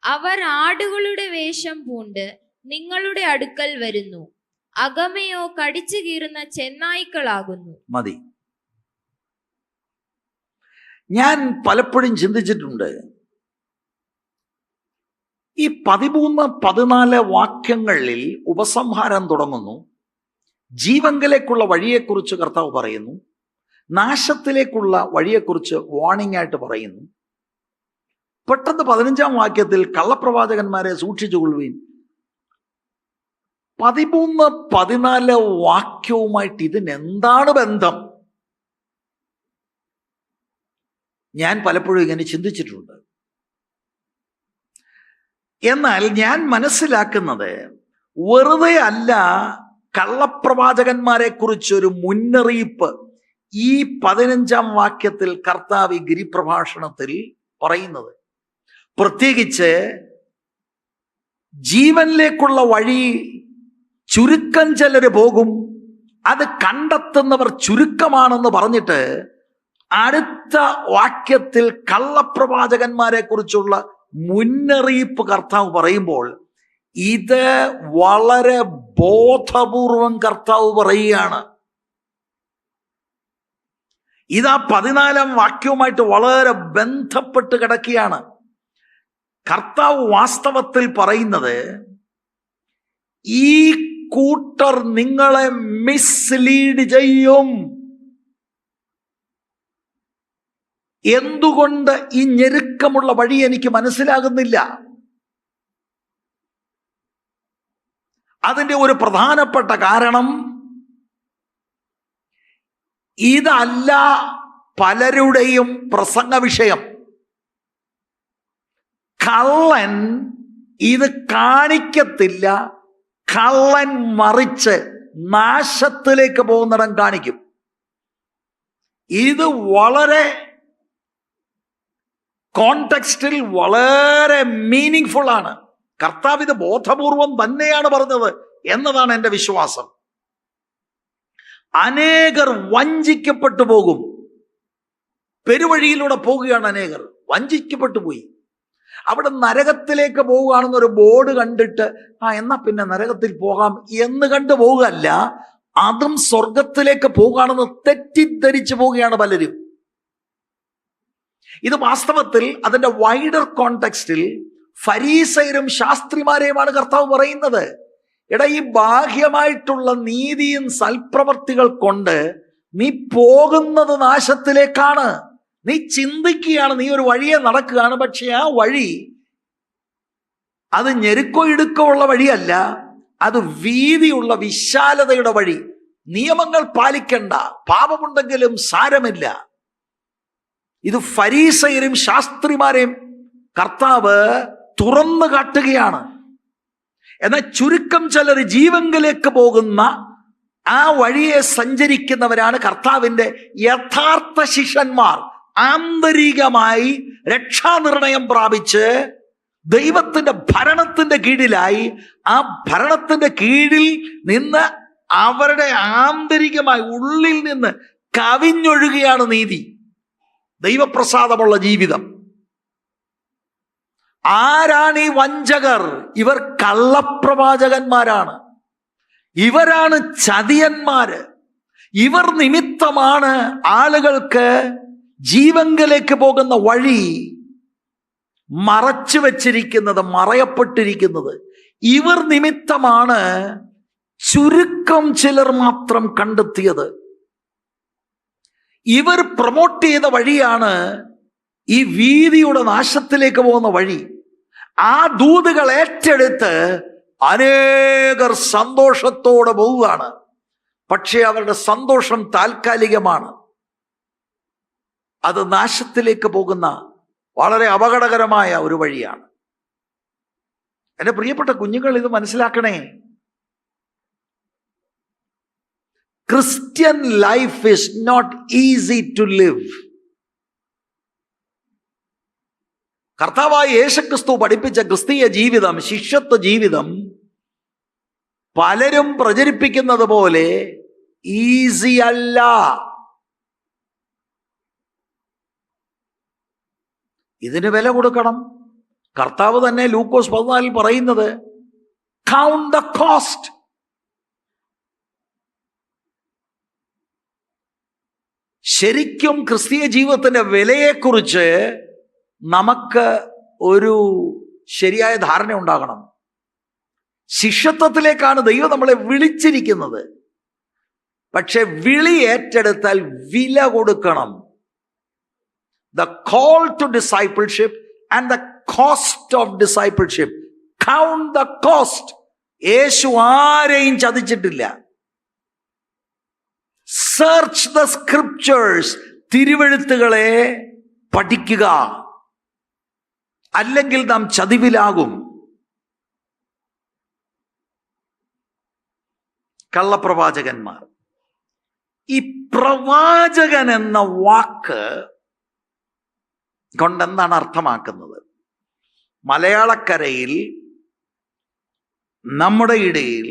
അവർ ആടുകളുടെ വേഷം പൂണ്ട് നിങ്ങളുടെ അടുക്കൽ വരുന്നു, അകമയോ കടിച്ചു കീറുന്ന ചെന്നായ്ക്കളാകുന്നു. മതി. ഞാൻ പലപ്പോഴും ചിന്തിച്ചിട്ടുണ്ട്, ഈ 13-14 വാക്യങ്ങളിൽ ഉപസംഹാരം തുടങ്ങുന്നു. ജീവങ്കലേക്കുള്ള വഴിയെക്കുറിച്ച് കർത്താവ് പറയുന്നു, നാശത്തിലേക്കുള്ള വഴിയെക്കുറിച്ച് വാർണിംഗ് ആയിട്ട് പറയുന്നു. പെട്ടെന്ന് 15-ാം വാക്യത്തിൽ കള്ളപ്രവാചകന്മാരെ സൂക്ഷിച്ചുകൊള്ളുവീൻ. 13-14 വാക്യവുമായിട്ട് ഇതിനെന്താണ് ബന്ധം? ഞാൻ പലപ്പോഴും ഇങ്ങനെ ചിന്തിച്ചിട്ടുണ്ട്. എന്നാൽ ഞാൻ മനസ്സിലാക്കുന്നത്, വെറുതെ അല്ല കള്ളപ്രവാചകന്മാരെ കുറിച്ചൊരു മുന്നറിയിപ്പ് ഈ 15-ാം വാക്യത്തിൽ കർത്താവ് ഈ ഗിരിപ്രഭാഷണത്തിൽ പറയുന്നത്. പ്രത്യേകിച്ച് ജീവനിലേക്കുള്ള വഴി ചുരുക്കം ചിലര് പോകും, അത് കണ്ടെത്തുന്നവർ ചുരുക്കമാണെന്ന് പറഞ്ഞിട്ട് അടുത്ത വാക്യത്തിൽ കള്ളപ്രവാചകന്മാരെ കുറിച്ചുള്ള മുന്നറിയിപ്പ് കർത്താവ് പറയുമ്പോൾ ഇത് വളരെ ബോധപൂർവം കർത്താവ് പറയുകയാണ്. ഇതാ 14-ാം വാക്യവുമായിട്ട് വളരെ ബന്ധപ്പെട്ട് കിടക്കുകയാണ്. കർത്താവ് വാസ്തവത്തിൽ പറയുന്നത്, ഈ കൂട്ടർ നിങ്ങളെ മിസ്ലീഡ് ചെയ്യും. എന്തുകൊണ്ട് ഈ ഞെരുക്കമുള്ള വഴി എനിക്ക് മനസ്സിലാകുന്നില്ല? അതിൻ്റെ ഒരു പ്രധാനപ്പെട്ട കാരണം, ഇതല്ല പലരുടെയും പ്രസംഗ വിഷയം. കള്ളൻ ഇത് കാണിക്കത്തില്ല, കള്ളൻ മറിച്ച് നാശത്തിലേക്ക് പോകുന്നിടം കാണിക്കും. ഇത് വളരെ കോണ്ടെക്സ്റ്റിൽ വളരെ മീനിങ് ഫുൾ ആണ്. കർത്താവ് ഇത് ബോധപൂർവം തന്നെയാണ് പറഞ്ഞത് എന്നതാണ് എൻ്റെ വിശ്വാസം. അനേകർ വഞ്ചിക്കപ്പെട്ടു പോകും. പെരുവഴിയിലൂടെ പോകുകയാണ് അനേകർ, വഞ്ചിക്കപ്പെട്ടു പോയി. അവിടെ നരകത്തിലേക്ക് പോവുകയാണെന്നൊരു ബോർഡ് കണ്ടിട്ട് എന്നാ പിന്നെ നരകത്തിൽ പോകാം എന്ന് കണ്ടു പോകുകയല്ല, അതും സ്വർഗത്തിലേക്ക് പോകുകയാണെന്ന് തെറ്റിദ്ധരിച്ചു പോവുകയാണ് പലരും. ഇത് വാസ്തവത്തിൽ അതിന്റെ വൈഡർ കോണ്ടെക്സ്റ്റിൽ ഫരീസയരും ശാസ്ത്രിമാരെയുമാണ് കർത്താവ് പറയുന്നത്. എടാ, ഈ ബാഹ്യമായിട്ടുള്ള നീതിയും സൽപ്രവർത്തികൾ കൊണ്ട് നീ പോകുന്നത് നാശത്തിലേക്കാണ്. നീ ചിന്തിക്കുകയാണ് നീ ഒരു വഴിയെ നടക്കുകയാണ്, പക്ഷെ ആ വഴി അത് ഞെരുക്കോ ഇടുക്കോ ഉള്ള വഴിയല്ല, അത് വീതിയുള്ള വിശാലതയുടെ വഴി. നിയമങ്ങൾ പാലിക്കണ്ട, പാപമുണ്ടെങ്കിലും സാരമില്ല. ഇത് ഫരീസയരും ശാസ്ത്രിമാരെയും കർത്താവ് തുറന്നു കാട്ടുകയാണ്. എന്നാൽ ചുരുക്കം ചിലർ ജീവങ്കലേക്ക് പോകുന്ന ആ വഴിയെ സഞ്ചരിക്കുന്നവരാണ് കർത്താവിൻ്റെ യഥാർത്ഥ ശിഷ്യന്മാർ. ആന്തരികമായി രക്ഷാനിർണയം പ്രാപിച്ച് ദൈവത്തിന്റെ ഭരണത്തിന്റെ കീഴിലായി, ആ ഭരണത്തിന്റെ കീഴിൽ നിന്ന് അവരുടെ ആന്തരികമായി ഉള്ളിൽ നിന്ന് കവിഞ്ഞൊഴുകുകയാണ് നീതി, ദൈവപ്രസാദമുള്ള ജീവിതം. ആരാണ് ഈ വഞ്ചകർ? ഇവർ കള്ളപ്രവാചകന്മാരാണ്. ഇവരാണ് ചതിയന്മാര്. ഇവർ നിമിത്തമാണ് ആളുകൾക്ക് ജീവങ്കലേക്ക് പോകുന്ന വഴി മറച്ചു വച്ചിരിക്കുന്നത്, മറയപ്പെട്ടിരിക്കുന്നത്. ഇവർ നിമിത്തമാണ് ചുരുക്കം ചിലർ മാത്രം കണ്ടെത്തിയത്. ഇവർ പ്രൊമോട്ട് ചെയ്ത വഴിയാണ് ഈ വീതിയുടെ നാശത്തിലേക്ക് പോകുന്ന വഴി. ആ ദൂതുകൾ ഏറ്റെടുത്ത് അനേകർ സന്തോഷത്തോടെ പോവുകയാണ്. പക്ഷേ അവരുടെ സന്തോഷം താൽക്കാലികമാണ്. അത് നാശത്തിലേക്ക് പോകുന്ന വളരെ അപകടകരമായ ഒരു വഴിയാണ്. എൻ്റെ പ്രിയപ്പെട്ട കുഞ്ഞുങ്ങൾ, ഇത് മനസ്സിലാക്കണേ. Christian life is not easy to live. കർത്താവായ യേശുക്രിസ്തു പഠിപ്പിച്ച ക്രിസ്തീയ ജീവിതം, ശിഷ്യത്വ ജീവിതം പലരും പ്രചരിപ്പിക്കുന്നത് പോലെ ഈസി അല്ല. ഇതിന് വില കൊടുക്കണം. കർത്താവ് തന്നെ ലൂക്കോസ് 14 പറയുന്നത് കൗണ്ട് ദ കോസ്റ്റ്. ശരിക്കും ക്രിസ്തീയ ജീവിതത്തിന്റെ വിലയെക്കുറിച്ച് നമുക്ക് ഒരു ശരിയായ ധാരണ ഉണ്ടാകണം. ശിഷ്യത്വത്തിലേക്കാണ് ദൈവം നമ്മളെ വിളിച്ചിരിക്കുന്നത്. പക്ഷെ വിളി ഏറ്റെടുത്താൽ വില കൊടുക്കണം. The call to discipleship and the cost of discipleship. Count the cost. Yesu ആരെയും ചതിച്ചിട്ടില്ല. Search the scriptures. തിരുവെഴുത്തുകളെ പഠിക്കുക, അല്ലെങ്കിൽ നാം ചതിവിലാകും. കള്ളപ്രവാചകന്മാർ. ഈ പ്രവാചകൻ എന്ന വാക്ക് കൊണ്ടെന്താണ് അർത്ഥമാക്കുന്നത്? മലയാളക്കരയിൽ നമ്മുടെ ഇടയിൽ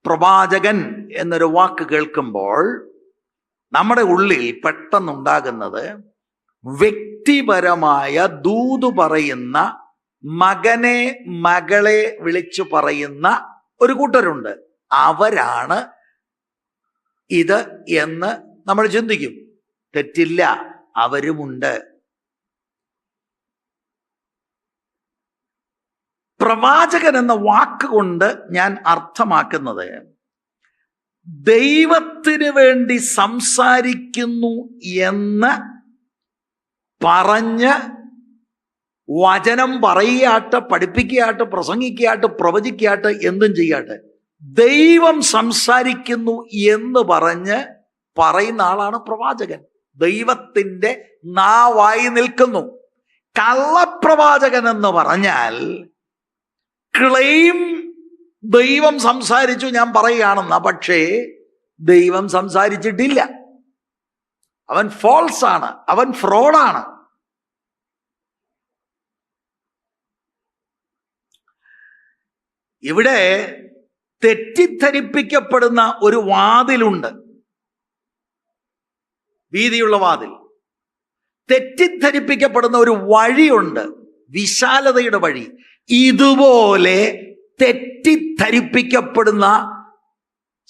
പ്രവാചകൻ എന്നൊരു വാക്ക് കേൾക്കുമ്പോൾ നമ്മുടെ ഉള്ളിൽ പെട്ടെന്നുണ്ടാകുന്നത് വ്യക്തിപരമായ ദൂത് പറയുന്ന, മകനെ മകളെ വിളിച്ചു പറയുന്ന ഒരു കൂട്ടരുണ്ട്. അവരാണ് ഇത് എന്ന് നമ്മൾ ചിന്തിക്കും. തെറ്റില്ല, അവരുമുണ്ട്. പ്രവാചകൻ എന്ന വാക്കുകൊണ്ട് ഞാൻ അർത്ഥമാക്കുന്നത് ദൈവത്തിന് വേണ്ടി സംസാരിക്കുന്നു എന്ന് പറഞ്ഞ് വചനം പറയുകയാട്ട്, പഠിപ്പിക്കുകയാട്ട്, പ്രസംഗിക്കുകയാട്ട്, പ്രവചിക്കുകയാട്ട്, എന്തും ചെയ്യാട്ടെ, ദൈവം സംസാരിക്കുന്നു എന്ന് പറഞ്ഞ് പറയുന്ന ആളാണ് പ്രവാചകൻ. ദൈവത്തിൻ്റെ നാവായി നിൽക്കുന്നു. കള്ളപ്രവാചകൻ എന്ന് പറഞ്ഞാൽ ക്ലെയിം ദൈവം സംസാരിച്ചു ഞാൻ പറയുകയാണെന്ന, പക്ഷേ ദൈവം സംസാരിച്ചിട്ടില്ല. അവൻ ഫോൾസ് ആണ്, അവൻ ഫ്രോഡാണ്. ഇവിടെ തെറ്റിദ്ധരിപ്പിക്കപ്പെടുന്ന ഒരു വാതിലുണ്ട്, വീതിയുള്ള വാതിൽ. തെറ്റിദ്ധരിപ്പിക്കപ്പെടുന്ന ഒരു വഴിയുണ്ട്, വിശാലതയുടെ വഴി. ഇതുപോലെ തെറ്റിദ്ധരിപ്പിക്കപ്പെടുന്ന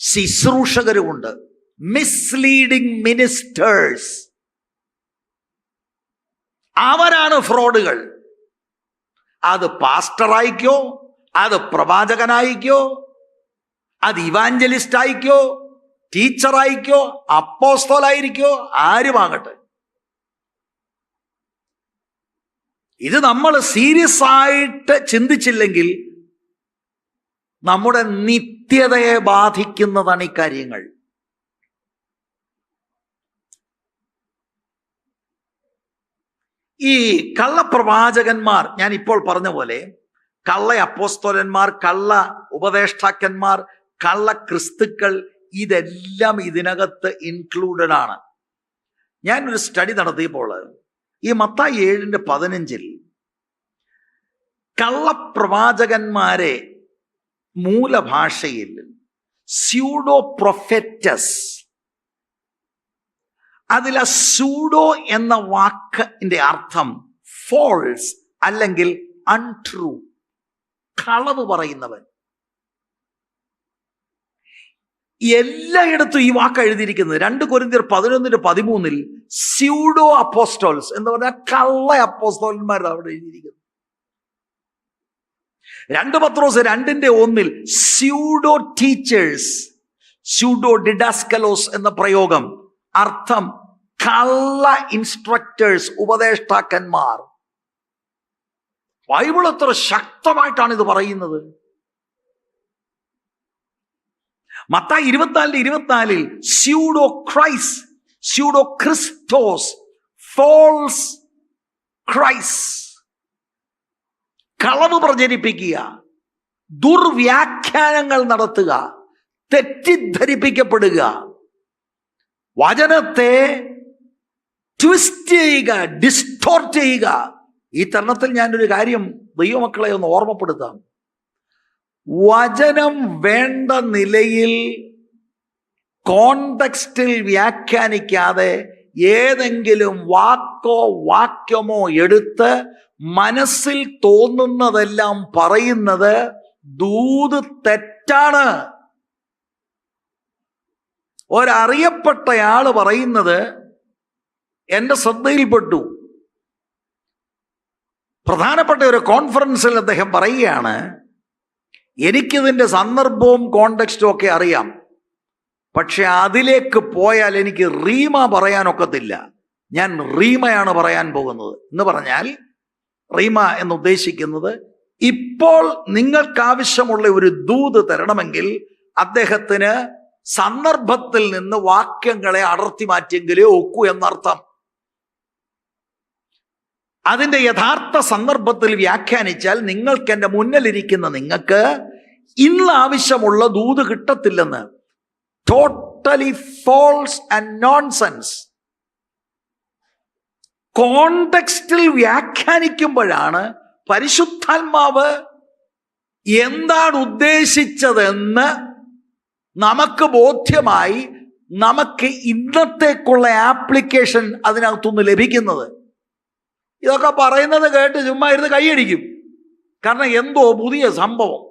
ശുശ്രൂഷകരുമുണ്ട്, മിസ്ലീഡിംഗ് മിനിസ്റ്റേഴ്സ്. അവരാണ് ഫ്രോഡുകൾ. അത് പാസ്റ്ററായിക്കോ, അത് പ്രവാചകനായിക്കോ, അത് ഇവാഞ്ചലിസ്റ്റ് ആയിക്കോ, ടീച്ചറായിക്കോ, അപ്പോസ്തലനായിരിക്കോ, ആരുമാകട്ടെ. ഇത് നമ്മൾ സീരിയസ് ആയിട്ട് ചിന്തിച്ചില്ലെങ്കിൽ നമ്മുടെ നിത്യതയെ ബാധിക്കുന്നതാണ് ഈ കാര്യങ്ങൾ. ഈ കള്ളപ്രവാചകന്മാർ, ഞാൻ ഇപ്പോൾ പറഞ്ഞ പോലെ കള്ള അപ്പോസ്തലന്മാർ, കള്ള ഉപദേഷ്ടാക്കന്മാർ, കള്ള ക്രിസ്തുക്കൾ, ഇതെല്ലാം ഇതിനകത്ത് ഇൻക്ലൂഡഡ് ആണ്. ഞാനൊരു സ്റ്റഡി നടത്തിയപ്പോൾ ഈ മത്തായി 7:15 കള്ളപ്രവാചകന്മാരെ മൂലഭാഷയിൽ സ്യൂഡോ പ്രൊഫെറ്റസ്, അതിൽ ആ സ്യൂഡോ എന്ന വാക്കിന്റെ അർത്ഥം ഫോൾസ് അല്ലെങ്കിൽ അൺട്രൂ, കളവ് പറയുന്നവൻ. എല്ലായിടത്തും ഈ വാക്ക് എഴുതിയിരിക്കുന്നത് 2 കൊരിന്ത്യർ 11:13 സ്യൂഡോ അപ്പോസ്റ്റോൾസ് എന്ന് പറഞ്ഞാൽ കള്ള അപ്പോസ്തലന്മാർ അവിടെ എഴുതിയിരിക്കുന്നത്. 2 പത്രോസ് 2:1 സ്യൂഡോ ടീച്ചേഴ്സ്, സ്യൂഡോ ഡിഡാസ്കലോസ് എന്ന പ്രയോഗം, അർത്ഥം കള്ള ഇൻസ്ട്രക്ടേഴ്സ്, ഉപദേഷ്ടാക്കന്മാർ. ബൈബിൾ എത്ര ശക്തമായിട്ടാണ് ഇത് പറയുന്നത്. Mathai 24:24 pseudo Christ, pseudo Christos, false Christ, കളവ് പ്രചരിപ്പിക്കുക, ദുർവ്യാഖ്യാനങ്ങൾ നടത്തുക, തെറ്റിദ്ധരിപ്പിക്കപ്പെടുക, വചനത്തെ ട്വിസ്റ്റ് ചെയ്യുക, ഡിസ്റ്റോർട്ട് ചെയ്യുക. ഈ തരുണത്തിൽ ഞാനൊരു കാര്യം ദൈവമക്കളെ ഒന്ന് ഓർമ്മപ്പെടുത്താം. വചനം വേണ്ട നിലയിൽ കോണ്ടെക്സ്റ്റിൽ വ്യാഖ്യാനിക്കാതെ ഏതെങ്കിലും വാക്കോ വാക്യമോ എടുത്ത് മനസ്സിൽ തോന്നുന്നതെല്ലാം പറയുന്നത് ദൂത് തെറ്റാണ്. ഒരറിയപ്പെട്ടയാള് പറയുന്നത് എൻ്റെ ശ്രദ്ധയിൽപ്പെട്ടു. പ്രധാനപ്പെട്ട ഒരു കോൺഫറൻസിൽ അദ്ദേഹം പറയുകയാണ്, എനിക്കിതിൻ്റെ സന്ദർഭവും കോണ്ടെക്സ്റ്റും ഒക്കെ അറിയാം, പക്ഷെ അതിലേക്ക് പോയാൽ എനിക്ക് റീമ പറയാനൊക്കത്തില്ല. ഞാൻ റീമയാണ് പറയാൻ പോകുന്നത്. എന്ന് പറഞ്ഞാൽ റീമ എന്ന് ഉദ്ദേശിക്കുന്നത് ഇപ്പോൾ നിങ്ങൾക്കാവശ്യമുള്ള ഒരു ദൂത് തരണമെങ്കിൽ അദ്ദേഹത്തിന് സന്ദർഭത്തിൽ നിന്ന് വാക്യങ്ങളെ അടർത്തി മാറ്റിയെങ്കിലേ ഒക്കൂ എന്നർത്ഥം. അതിൻ്റെ യഥാർത്ഥ സന്ദർഭത്തിൽ വ്യാഖ്യാനിച്ചാൽ നിങ്ങൾക്ക് എൻ്റെ മുന്നിലിരിക്കുന്ന നിങ്ങൾക്ക് ഇന്ന് ആവശ്യമുള്ള ദൂത് കിട്ടത്തില്ലെന്ന്. Totally false and nonsense. കോണ്ടെക്സ്റ്റിൽ വ്യാഖ്യാനിക്കുമ്പോഴാണ് പരിശുദ്ധാത്മാവ് എന്താണ് ഉദ്ദേശിച്ചതെന്ന് നമുക്ക് ബോധ്യമായി നമുക്ക് ഇന്നത്തേക്കുള്ള ആപ്ലിക്കേഷൻ അതിനകത്തുനിന്ന് ലഭിക്കുന്നത്. ഇതൊക്കെ പറയുന്നത് കേട്ട് ചുമ്മാ ഇരുന്ന് കൈയടിക്കും, കാരണം എന്തോ പുതിയ സംഭവം.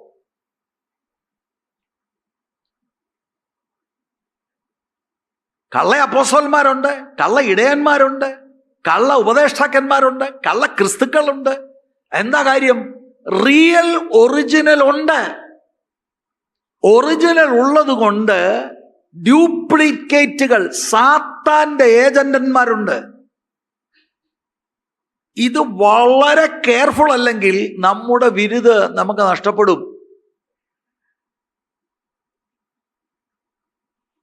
കള്ള അപ്പോസ്തലന്മാരുണ്ട്, കള്ള ഇടയന്മാരുണ്ട്, കള്ള ഉപദേഷ്ടാക്കന്മാരുണ്ട്, കള്ള ക്രിസ്തുക്കളുണ്ട്. എന്താ കാര്യം? റിയൽ ഒറിജിനൽ ഉണ്ട്. ഒറിജിനൽ ഉള്ളത് കൊണ്ട് ഡ്യൂപ്ലിക്കേറ്റുകൾ, സാത്താന്റെ ഏജന്റന്മാരുണ്ട്. ഇത് വളരെ കെയർഫുൾ അല്ലെങ്കിൽ നമ്മുടെ വിരുദ് നമുക്ക് നഷ്ടപ്പെടും.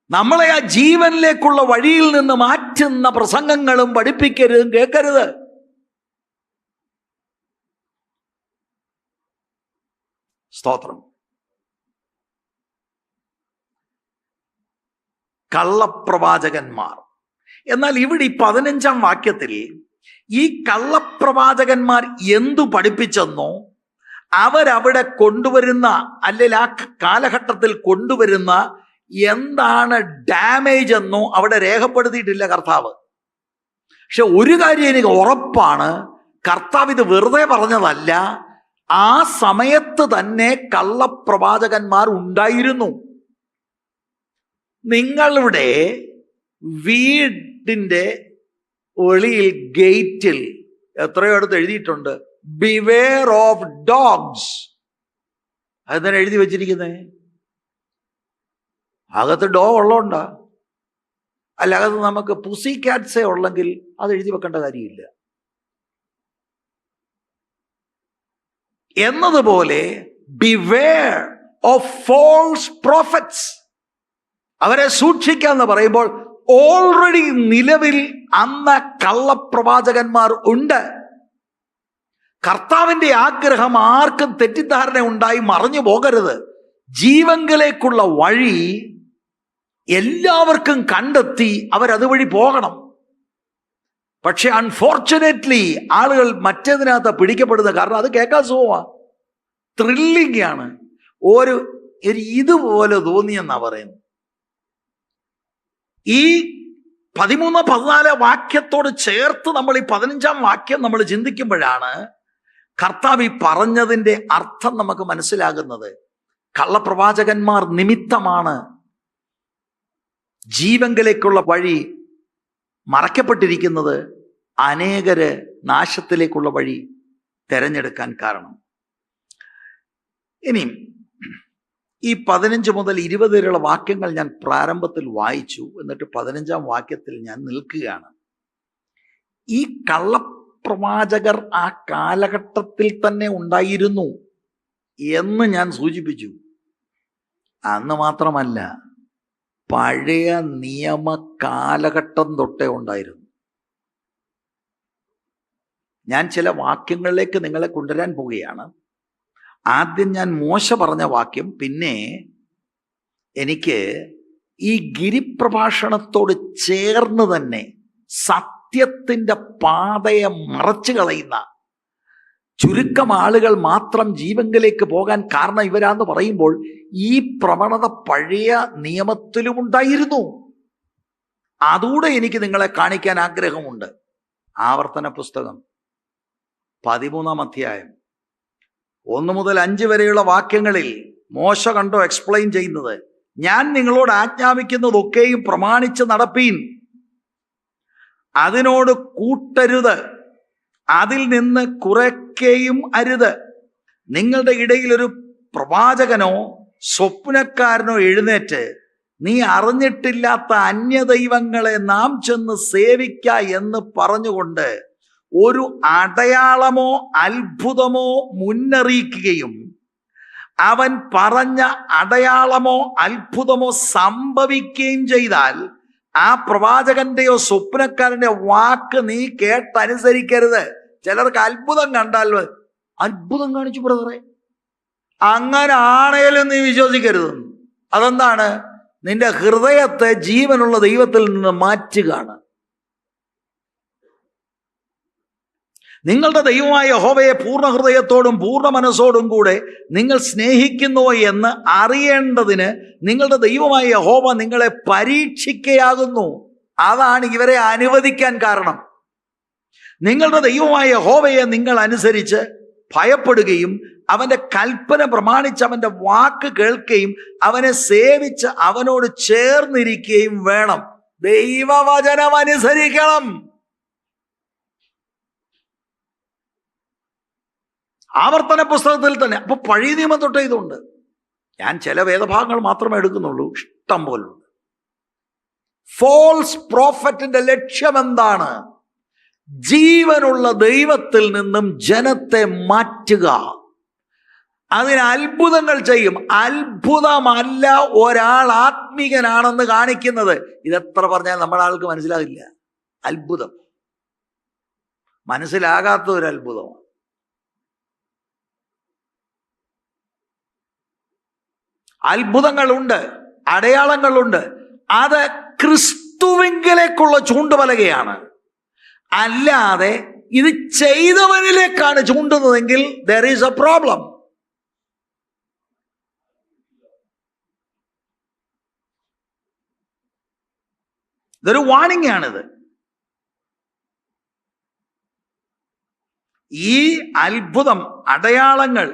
നമ്മളെ ആ ജീവനിലേക്കുള്ള വഴിയിൽ നിന്ന് മാറ്റുന്ന പ്രസംഗങ്ങളും പഠിപ്പിക്കരുതും കേൾക്കരുത്. സ്തോത്രം. കള്ളപ്രവാചകന്മാർ. എന്നാൽ ഇവിടെ ഈ 15-ാം വാക്യത്തിൽ ഈ കള്ളപ്രവാചകന്മാർ എന്തു പഠിപ്പിച്ചെന്നോ അവരവിടെ കൊണ്ടുവരുന്ന, അല്ലെങ്കിൽ ആ കാലഘട്ടത്തിൽ കൊണ്ടുവരുന്ന എന്താണ് ഡാമേജ് എന്നോ അവിടെ രേഖപ്പെടുത്തിയിട്ടില്ല കർത്താവ്. പക്ഷെ ഒരു കാര്യം എനിക്ക് ഉറപ്പാണ്, കർത്താവ് ഇത് വെറുതെ പറഞ്ഞതല്ല. ആ സമയത്ത് തന്നെ കള്ളപ്രവാചകന്മാർ ഉണ്ടായിരുന്നു. നിങ്ങളുടെ വീടിൻ്റെ വെളിയിൽ ഗേറ്റിൽ എത്രയോ അടുത്ത് എഴുതിയിട്ടുണ്ട്, ബിവെയർ ഓഫ് ഡോഗ്സ്. അതെന്താണ് എഴുതി വെച്ചിരിക്കുന്നത്? അകത്ത് ഡോഗ് ഉള്ളതുകൊണ്ടാ? അല്ല, അകത്ത് നമുക്ക് പുസി കാറ്റ്സേ ഉള്ളെങ്കിൽ അത് എഴുതി വെക്കേണ്ട കാര്യമില്ല. എന്നതുപോലെ ബിവെയർ ഓഫ് ഫോൾസ് പ്രോഫറ്റ്സ്, അവരെ സൂക്ഷിക്കാന്ന് പറയുമ്പോൾ ഓൾറെഡി നിലവിൽ അന്ന് കള്ളപ്രവാചകന്മാർ ഉണ്ട്. കർത്താവിന്റെ ആഗ്രഹം ആർക്കും തെറ്റിദ്ധാരണ ഉണ്ടായി മറഞ്ഞു പോകരുത്. ജീവങ്കിലേക്കുള്ള വഴി എല്ലാവർക്കും കണ്ടെത്തി അവരതുവഴി പോകണം. പക്ഷെ അൺഫോർച്ചുനേറ്റ്ലി ആളുകൾ മറ്റേതിനകത്ത് പിടിക്കപ്പെടുന്നത്. കാരണം അത് കേൾക്കാൻ സുഖമാണ്, ത്രില്ലിംഗ് ആണ്, ഒരു ഇതുപോലെ തോന്നിയെന്നാ പറയുന്നത്. ഈ 13-14 വാക്യത്തോട് ചേർത്ത് നമ്മൾ ഈ 15-ാം വാക്യം നമ്മൾ ചിന്തിക്കുമ്പോഴാണ് കർത്താവ് ഈ പറഞ്ഞതിൻ്റെ അർത്ഥം നമുക്ക് മനസ്സിലാകുന്നത്. കള്ളപ്രവാചകന്മാർ നിമിത്തമാണ് ജീവങ്കിലേക്കുള്ള വഴി മറയ്ക്കപ്പെട്ടിരിക്കുന്നത്, അനേകര് നാശത്തിലേക്കുള്ള വഴി തിരഞ്ഞെടുക്കാൻ കാരണം. ഇനി ഈ 15 മുതൽ 20 വരെയുള്ള വാക്യങ്ങൾ ഞാൻ പ്രാരംഭത്തിൽ വായിച്ചു. എന്നിട്ട് 15-ാം വാക്യത്തിൽ ഞാൻ നിൽക്കുകയാണ്. ഈ കള്ളപ്രവാചകർ ആ കാലഘട്ടത്തിൽ തന്നെ ഉണ്ടായിരുന്നു എന്ന് ഞാൻ സൂചിപ്പിച്ചു. അന്ന് മാത്രമല്ല, പഴയ നിയമ കാലഘട്ടം തൊട്ടേ ഉണ്ടായിരുന്നു. ഞാൻ ചില വാക്യങ്ങളിലേക്ക് നിങ്ങളെ കൊണ്ടുവരാൻ പോവുകയാണ്. ആദ്യം ഞാൻ മോശ പറഞ്ഞ വാക്യം, പിന്നെ എനിക്ക് ഈ ഗിരിപ്രഭാഷണത്തോട് ചേർന്ന് തന്നെ സത്യത്തിൻ്റെ പാതയെ മറച്ചു കളയുന്ന ചുരുക്കം ആളുകൾ മാത്രം ജീവങ്കിലേക്ക് പോകാൻ കാരണം ഇവരാന്ന് പറയുമ്പോൾ ഈ പ്രവണത പഴയ നിയമത്തിലും ഉണ്ടായിരുന്നു. അതുകൂടെ എനിക്ക് നിങ്ങളെ കാണിക്കാൻ ആഗ്രഹമുണ്ട്. ആവർത്തന പുസ്തകം 13-ാം അധ്യായം 1 മുതൽ 5 വരെയുള്ള വാക്യങ്ങളിൽ മോശ കണ്ടോ എക്സ്പ്ലെയിൻ ചെയ്യുന്നത്, ഞാൻ നിങ്ങളോട് ആജ്ഞാപിക്കുന്നതൊക്കെയും പ്രമാണിച്ച് നടപ്പീൻ, അതിനോട് കൂട്ടരുത്, അതിൽ നിന്ന് കുറയ്ക്കുകയും അരുത്. നിങ്ങളുടെ ഇടയിൽ ഒരു പ്രവാചകനോ സ്വപ്നക്കാരനോ എഴുന്നേറ്റ് നീ അറിഞ്ഞിട്ടില്ലാത്ത അന്യദൈവങ്ങളെ നാം ചെന്ന് സേവിക്ക എന്ന് പറഞ്ഞുകൊണ്ട് ഒരു അടയാളമോ അത്ഭുതമോ മുന്നറിയിക്കുകയും അവൻ പറഞ്ഞ അടയാളമോ അത്ഭുതമോ സംഭവിക്കുകയും ചെയ്താൽ ആ പ്രവാചകന്റെയോ സ്വപ്നക്കാരന്റെ വാക്ക് നീ കേട്ടനുസരിക്കരുത്. ചിലർക്ക് അത്ഭുതം കണ്ടാൽ അത്ഭുതം കാണിച്ചു ബ്രദറെ, അങ്ങനെ ആണേലും നീ വിശ്വസിക്കരുത്. അതെന്താണ്? നിന്റെ ഹൃദയത്തെ ജീവനുള്ള ദൈവത്തിൽ നിന്ന് മാറ്റുകയാണ്. നിങ്ങളുടെ ദൈവമായ യഹോവയെ പൂർണ്ണ ഹൃദയത്തോടും പൂർണ്ണ മനസ്സോടും കൂടെ നിങ്ങൾ സ്നേഹിക്കുന്നുവോ എന്ന് അറിയേണ്ടതിന് നിങ്ങളുടെ ദൈവമായ യഹോവ നിങ്ങളെ പരീക്ഷിക്കുകയാകുന്നു. അതാണ് ഇവരെ അനുവദിക്കാൻ കാരണം. നിങ്ങളുടെ ദൈവമായ യഹോവയെ നിങ്ങൾ അനുസരിച്ച് ഭയപ്പെടുകയും അവന്റെ കൽപ്പന പ്രമാണിച്ച് അവന്റെ വാക്ക് കേൾക്കുകയും അവനെ സേവിച്ച് അവനോട് ചേർന്നിരിക്കുകയും വേണം. ദൈവവചനം അനുസരിക്കണം. ആവർത്തന പുസ്തകത്തിൽ തന്നെ. അപ്പൊ പഴയ നിയമം തൊട്ടേ ഇതുണ്ട്. ഞാൻ ചില വേദഭാഗങ്ങൾ മാത്രമേ എടുക്കുന്നുള്ളൂ, ഇഷ്ടം പോലുണ്ട്. ഫോൾസ് പ്രോഫറ്റിന്റെ ലക്ഷ്യം എന്താണ്? ജീവനുള്ള ദൈവത്തിൽ നിന്നും ജനത്തെ മാറ്റുക. അതിന് അത്ഭുതങ്ങൾ ചെയ്യും. അത്ഭുതമല്ല ഒരാൾ ആത്മീകനാണെന്ന് കാണിക്കുന്നത്. ഇതെത്ര പറഞ്ഞാൽ നമ്മുടെ ആൾക്ക് മനസ്സിലാകില്ല. അത്ഭുതം മനസ്സിലാകാത്ത ഒരു അത്ഭുതമാണ്. അത്ഭുതങ്ങളുണ്ട്, അടയാളങ്ങളുണ്ട്. അത് ക്രിസ്തുവിങ്കിലേക്കുള്ള ചൂണ്ടുപലകയാണ്. അല്ലാതെ ഇത് ചെയ്തവനിലേക്കാണ് ചൂണ്ടുന്നതെങ്കിൽ there is a problem. ഇതൊരു വാണിംഗ് ആണിത്. ഈ അത്ഭുതം, അടയാളങ്ങൾ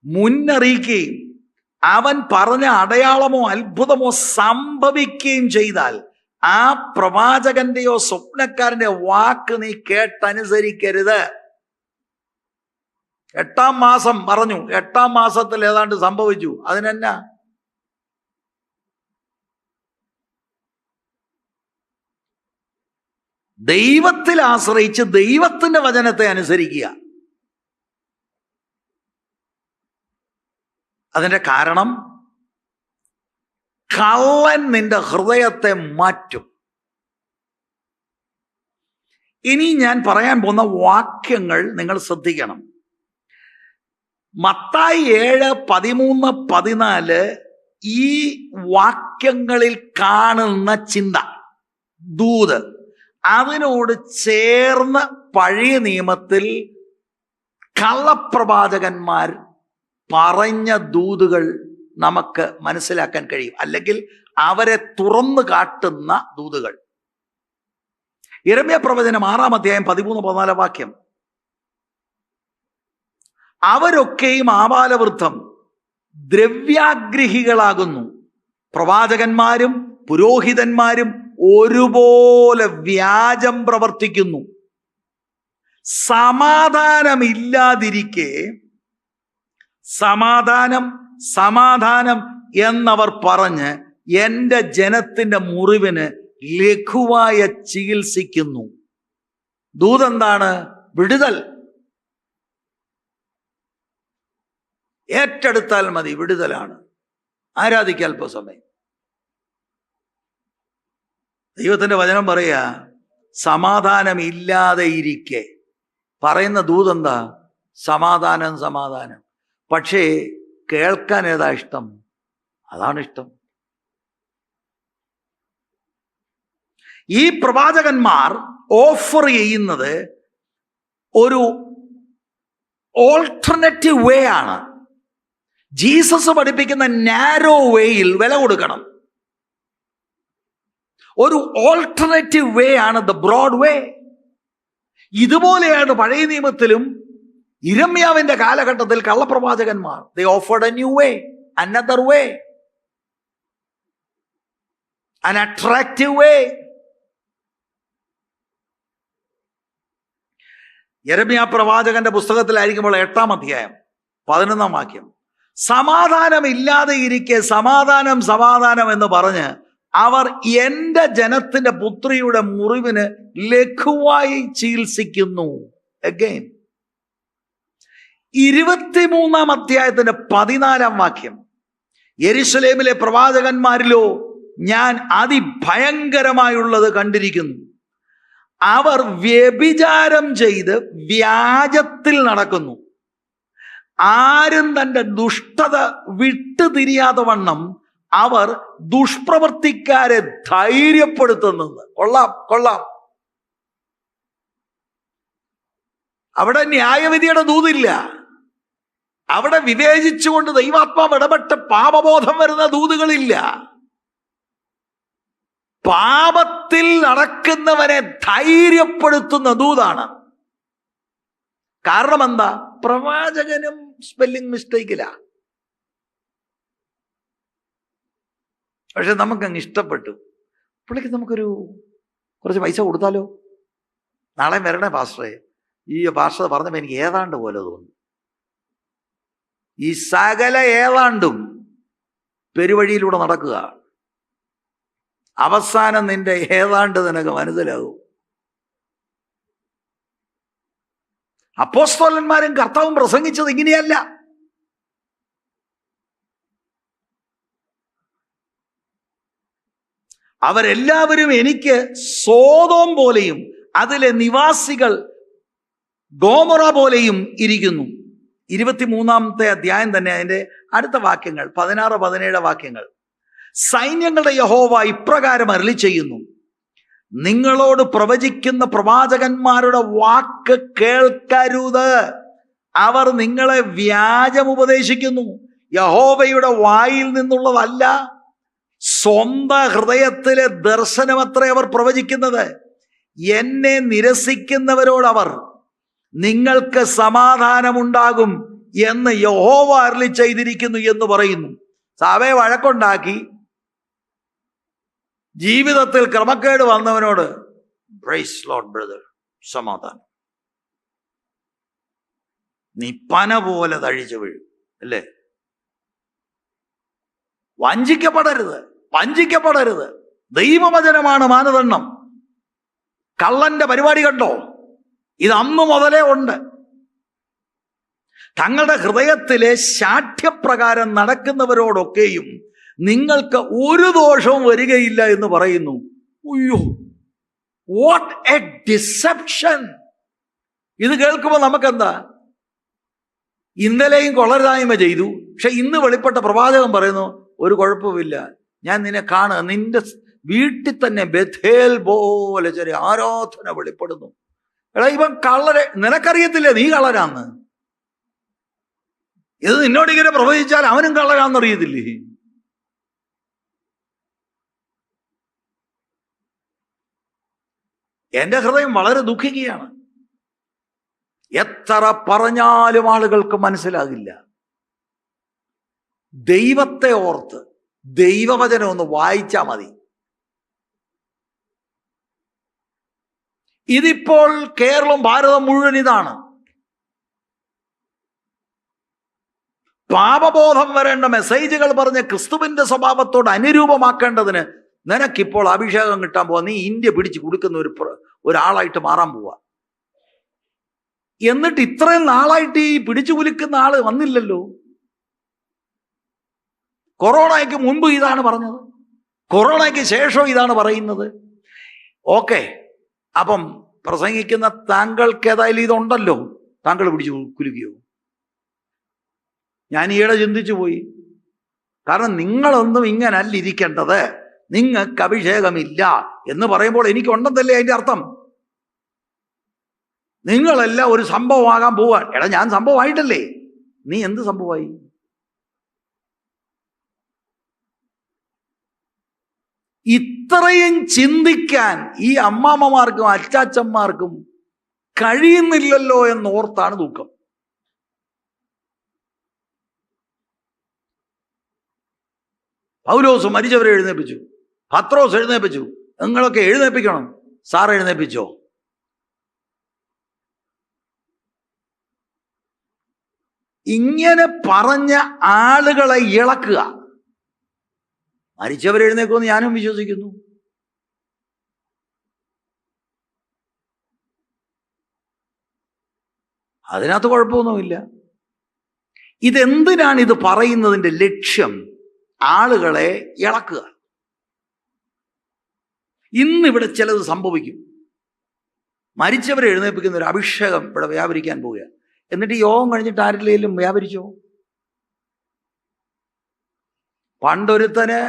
മുന്നറിയിക്കുകയും അവൻ പറഞ്ഞ അടയാളമോ അത്ഭുതമോ സംഭവിക്കുകയും ചെയ്താൽ ആ പ്രവാചകന്റെയോ സ്വപ്നക്കാരന്റെ വാക്ക് നീ കേട്ടനുസരിക്കരുത്. 8-ാം മാസം പറഞ്ഞു, 8-ാം മാസത്തിൽ ഏതാണ്ട് സംഭവിച്ചു. അതിനെന്നാ? ദൈവത്തിൽ ആശ്രയിച്ച് ദൈവത്തിന്റെ വചനത്തെ അനുസരിക്കുക. അതിന്റെ കാരണം കള്ളൻ നിന്റെ ഹൃദയത്തെ മാറ്റും. ഇനി ഞാൻ പറയാൻ പോകുന്ന വാക്യങ്ങൾ നിങ്ങൾ ശ്രദ്ധിക്കണം. മത്തായി 7:13-14 ഈ വാക്യങ്ങളിൽ കാണുന്ന ചിന്ത, ദൂത്, അതിനോട് ചേർന്ന് പഴയ നിയമത്തിൽ കള്ളപ്രവാചകന്മാർ പറഞ്ഞ ദൂതുകൾ നമുക്ക് മനസ്സിലാക്കാൻ കഴിയും. അല്ലെങ്കിൽ അവരെ തുറന്നു കാട്ടുന്ന ദൂതുകൾ. യിരെമ്യാ പ്രവചനം 6-ാം അധ്യായം 13-14 വാക്യം. അവരൊക്കെയും ആബാലവൃദ്ധം ദ്രവ്യാഗ്രഹികളാകുന്നു, പ്രവാചകന്മാരും പുരോഹിതന്മാരും ഒരുപോലെ വ്യാജം പ്രവർത്തിക്കുന്നു. സമാധാനമില്ലാതിരിക്കെ സമാധാനം സമാധാനം എന്നവർ പറഞ്ഞ് എൻ്റെ ജനത്തിന്റെ മുറിവിന് ലഘുവായ ചികിത്സിക്കുന്നു. ദൂതെന്താണ്? വിടുതൽ. ഏറ്റെടുത്താൽ മതി, വിടുതലാണ്. ആരാധിക്കുക അല്പസമയം. ദൈവത്തിന്റെ വചനം പറയാ സമാധാനമില്ലാതെ ഇരിക്കെ പറയുന്ന ദൂതെന്താ? സമാധാനം സമാധാനം. പക്ഷേ കേൾക്കാൻ ഏതാ ഇഷ്ടം? അതാണ് ഇഷ്ടം. ഈ പ്രവാചകന്മാർ ഓഫർ ചെയ്യുന്നത് ഒരു ഓൾട്ടർനേറ്റീവ് വേ ആണ്. ജീസസ് പഠിപ്പിക്കുന്ന നാരോ വേയിൽ വില കൊടുക്കണം. ഒരു ഓൾട്ടർനേറ്റീവ് വേ ആണ് ദ ബ്രോഡ് വേ. ഇതുപോലെയാണ് പഴയ നിയമത്തിലും ഇരമ്യാവിന്റെ കാലഘട്ടത്തിൽ കള്ളപ്രവാചകന്മാർ. They offered a new way, another way, an attractive way. Yeremya പ്രവാചകന്റെ പുസ്തകത്തിലായിരിക്കുമ്പോൾ 8-ാം അധ്യായം 11-ാം വാക്യം, സമാധാനമില്ലാതെ ഇരിക്കെ സമാധാനം സമാധാനം എന്ന് പറഞ്ഞ് അവർ എൻ്റെ ജനത്തിന്റെ പുത്രിയുടെ മുറിവിന് ലഘുവായി ചികിത്സിക്കുന്നു. അഗൈൻ 23-ാം അധ്യായത്തിന്റെ 14-ാം വാക്യം, യെരുശലേമിലെ പ്രവാചകന്മാരിലോ ഞാൻ അതിഭയങ്കരമായുള്ളത് കണ്ടിരിക്കുന്നു. അവർ വ്യഭിചാരം ചെയ്ത് വ്യാജത്തിൽ നടക്കുന്നു. ആരും തൻ്റെ ദുഷ്ടത വിട്ടുതിരിയാതെ വണ്ണം അവർ ദുഷ്പ്രവർത്തിക്കാരെ ധൈര്യപ്പെടുത്തുന്നത്. കൊള്ളാം കൊള്ളാം. അവിടെ ന്യായവിധിയുടെ ദൂതില്ല. അവിടെ വിവേചിച്ചുകൊണ്ട് ദൈവാത്മാവ് ഇടപെട്ട് പാപബോധം വരുന്ന ദൂതുകളില്ല. പാപത്തിൽ നടക്കുന്നവരെ ധൈര്യപ്പെടുത്തുന്ന ദൂതാണ്. കാരണം എന്താ? പ്രവാചകനും സ്പെല്ലിംഗ് മിസ്റ്റേക്കില്ല. പക്ഷെ നമുക്കങ്ങ് ഇഷ്ടപ്പെട്ടു. പുള്ളിക്ക് നമുക്കൊരു കുറച്ച് പൈസ കൊടുത്താലോ, നാളെ വരണേ പാസ്റ്ററെ, ഈ പാസ്റ്റർ പറഞ്ഞപ്പോൾ എനിക്ക് ഏതാണ്ട് പോലെ തോന്നി. ഈ സകല ഏതാണ്ടും പെരുവഴിയിലൂടെ നടക്കുക. അവസാനം നിന്റെ ഏതാണ്ട് നിനക്ക് മനസ്സിലാകും. അപ്പോസ്തലന്മാരും കർത്താവും പ്രസംഗിച്ചത് ഇങ്ങനെയല്ല. അവരെല്ലാവരും എനിക്ക് സോദോം പോലെയും അതിലെ നിവാസികൾ ഗോമൊറ പോലെയും ഇരിക്കുന്നു. 23-ാമത്തെ അധ്യായം തന്നെ അതിൻ്റെ അടുത്ത വാക്യങ്ങൾ 16-17 വാക്യങ്ങൾ. സൈന്യങ്ങളുടെ യഹോവ ഇപ്രകാരം അരുളി ചെയ്യുന്നു, നിങ്ങളോട് പ്രവചിക്കുന്ന പ്രവാചകന്മാരുടെ വാക്ക് കേൾക്കരുത്. അവർ നിങ്ങളെ വ്യാജമുപദേശിക്കുന്നു. യഹോവയുടെ വായിൽ നിന്നുള്ളതല്ല, സ്വന്തം ഹൃദയത്തിലെ ദർശനമത്രേ അവർ പ്രവചിക്കുന്നത്. എന്നെ നിരസിക്കുന്നവരോട് അവർ നിങ്ങൾക്ക് സമാധാനമുണ്ടാകും എന്ന് യഹോവ അരുളി ചെയ്തിരിക്കുന്നു എന്ന് പറയുന്നു. സഭയെ വഴക്കുണ്ടാക്കി ജീവിതത്തിൽ ക്രമക്കേട് വന്നവനോട് പ്രൈസ് ലോർഡ് ബ്രദർ, സമാധാനം. നീ പന പോലെ തഴിച്ചു വീഴും അല്ലേ? വഞ്ചിക്കപ്പെടരുത്. ദൈവവചനമാണ് മാനദണ്ഡം. കള്ളന്റെ പരിപാടി കണ്ടോ? ഇത് അന്ന് മുതലേ ഉണ്ട്. തങ്ങളുടെ ഹൃദയത്തിലെ ശാഠ്യപ്രകാരം നടക്കുന്നവരോടൊക്കെയും നിങ്ങൾക്ക് ഒരു ദോഷവും വരികയില്ല എന്ന് പറയുന്നു. അയ്യോ, വാട്ട് എ ഡിസെപ്ഷൻ! ഇത് കേൾക്കുമ്പോൾ നമുക്കെന്താ? ഇന്നലെയും കൊളരായ്മ ചെയ്തു, പക്ഷെ ഇന്ന് വെളിപ്പെട്ട പ്രവാചകൻ പറയുന്നു ഒരു കുഴപ്പമില്ല, ഞാൻ നിന്നെ കാണുക, നിന്റെ വീട്ടിൽ തന്നെ ബഥേൽ പോലെ ചെറിയ ആരാധന വെളിപ്പെടുന്നു. എടാ, ഇവൻ കള്ളരെ, നിനക്കറിയത്തില്ലേ നീ കള്ളരാന്ന്? ഇത് നിന്നോട് ഇങ്ങനെ പ്രവചിച്ചാൽ അവനും കള്ളരാന്നറിയത്തില്ലേ? എന്റെ ഹൃദയം വളരെ ദുഃഖിക്കുകയാണ്. എത്ര പറഞ്ഞാലും ആളുകൾക്ക് മനസ്സിലാകില്ല. ദൈവത്തെ ഓർത്ത് ദൈവവചനം ഒന്ന് വായിച്ചാൽ മതി. ഇതിപ്പോൾ കേരളം, ഭാരതം മുഴുവൻ ഇതാണ്. പാപബോധം വരേണ്ട മെസ്സേജുകൾ പറഞ്ഞ് ക്രിസ്തുവിന്റെ സ്വഭാവത്തോട് അനുരൂപമാക്കേണ്ടതിന് നിനക്കിപ്പോൾ അഭിഷേകം കിട്ടാൻ പോവാ. നീ ഇന്ത്യ പിടിച്ച് കൊടുക്കുന്ന ഒരാളായിട്ട് മാറാൻ പോവാ. എന്നിട്ട് ഇത്രയും നാളായിട്ട് ഈ പിടിച്ചു കുലുക്കുന്ന ആള് വന്നില്ലല്ലോ. കൊറോണയ്ക്ക് മുൻപ് ഇതാണ് പറഞ്ഞത്, കൊറോണയ്ക്ക് ശേഷം ഇതാണ് പറയുന്നത്. ഓക്കെ, അപ്പം പ്രസംഗിക്കുന്ന താങ്കൾക്ക് ഏതായാലും ഇതുണ്ടല്ലോ, താങ്കൾ പിടിച്ചു കുലുക്കിയോ? ഞാൻ ഈയിടെ ചിന്തിച്ചു പോയി. കാരണം നിങ്ങളൊന്നും ഇങ്ങനല്ല ഇരിക്കേണ്ടത്. നിങ്ങൾക്ക് അഭിഷേകമില്ല എന്ന് പറയുമ്പോൾ എനിക്കുണ്ടെന്നല്ലേ അതിന്റെ അർത്ഥം? നിങ്ങളെല്ലാം ഒരു സംഭവമാകാൻ പോവാൻ. എടാ, ഞാൻ സംഭവമായിട്ടല്ലേ? നീ എന്ത് സംഭവമായി? ഇത്രയും ചിന്തിക്കാൻ ഈ അമ്മാമ്മമാർക്കും അച്ചാച്ചന്മാർക്കും കഴിയുന്നില്ലല്ലോ എന്നോർത്താണ് ദുഃഖം. പൗലോസ് മരിച്ചവരെ എഴുന്നേൽപ്പിച്ചു, പത്രോസ് എഴുന്നേൽപ്പിച്ചു. നിങ്ങളൊക്കെ എഴുന്നേൽപ്പിക്കണം. സാർ എഴുന്നേൽപ്പിച്ചോ? ഇങ്ങനെ പറഞ്ഞ ആളുകളെ ഇളക്കുക. മരിച്ചവരെഴുന്നേക്കുമെന്ന് ഞാനും വിശ്വസിക്കുന്നു. അതിനകത്ത് കുഴപ്പമൊന്നുമില്ല. ഇതെന്തിനാണ് ഇത് പറയുന്നതിൻ്റെ ലക്ഷ്യം? ആളുകളെ ഇളക്കുക. ഇന്നിവിടെ ചിലത് സംഭവിക്കും. മരിച്ചവരെ എഴുന്നേൽപ്പിക്കുന്ന ഒരു അഭിഷേകം ഇവിടെ വ്യാപരിക്കാൻ പോവുക. എന്നിട്ട് യോഗം കഴിഞ്ഞിട്ട് ആരിലേലും വ്യാപരിച്ചോ? പണ്ടൊരുത്തന്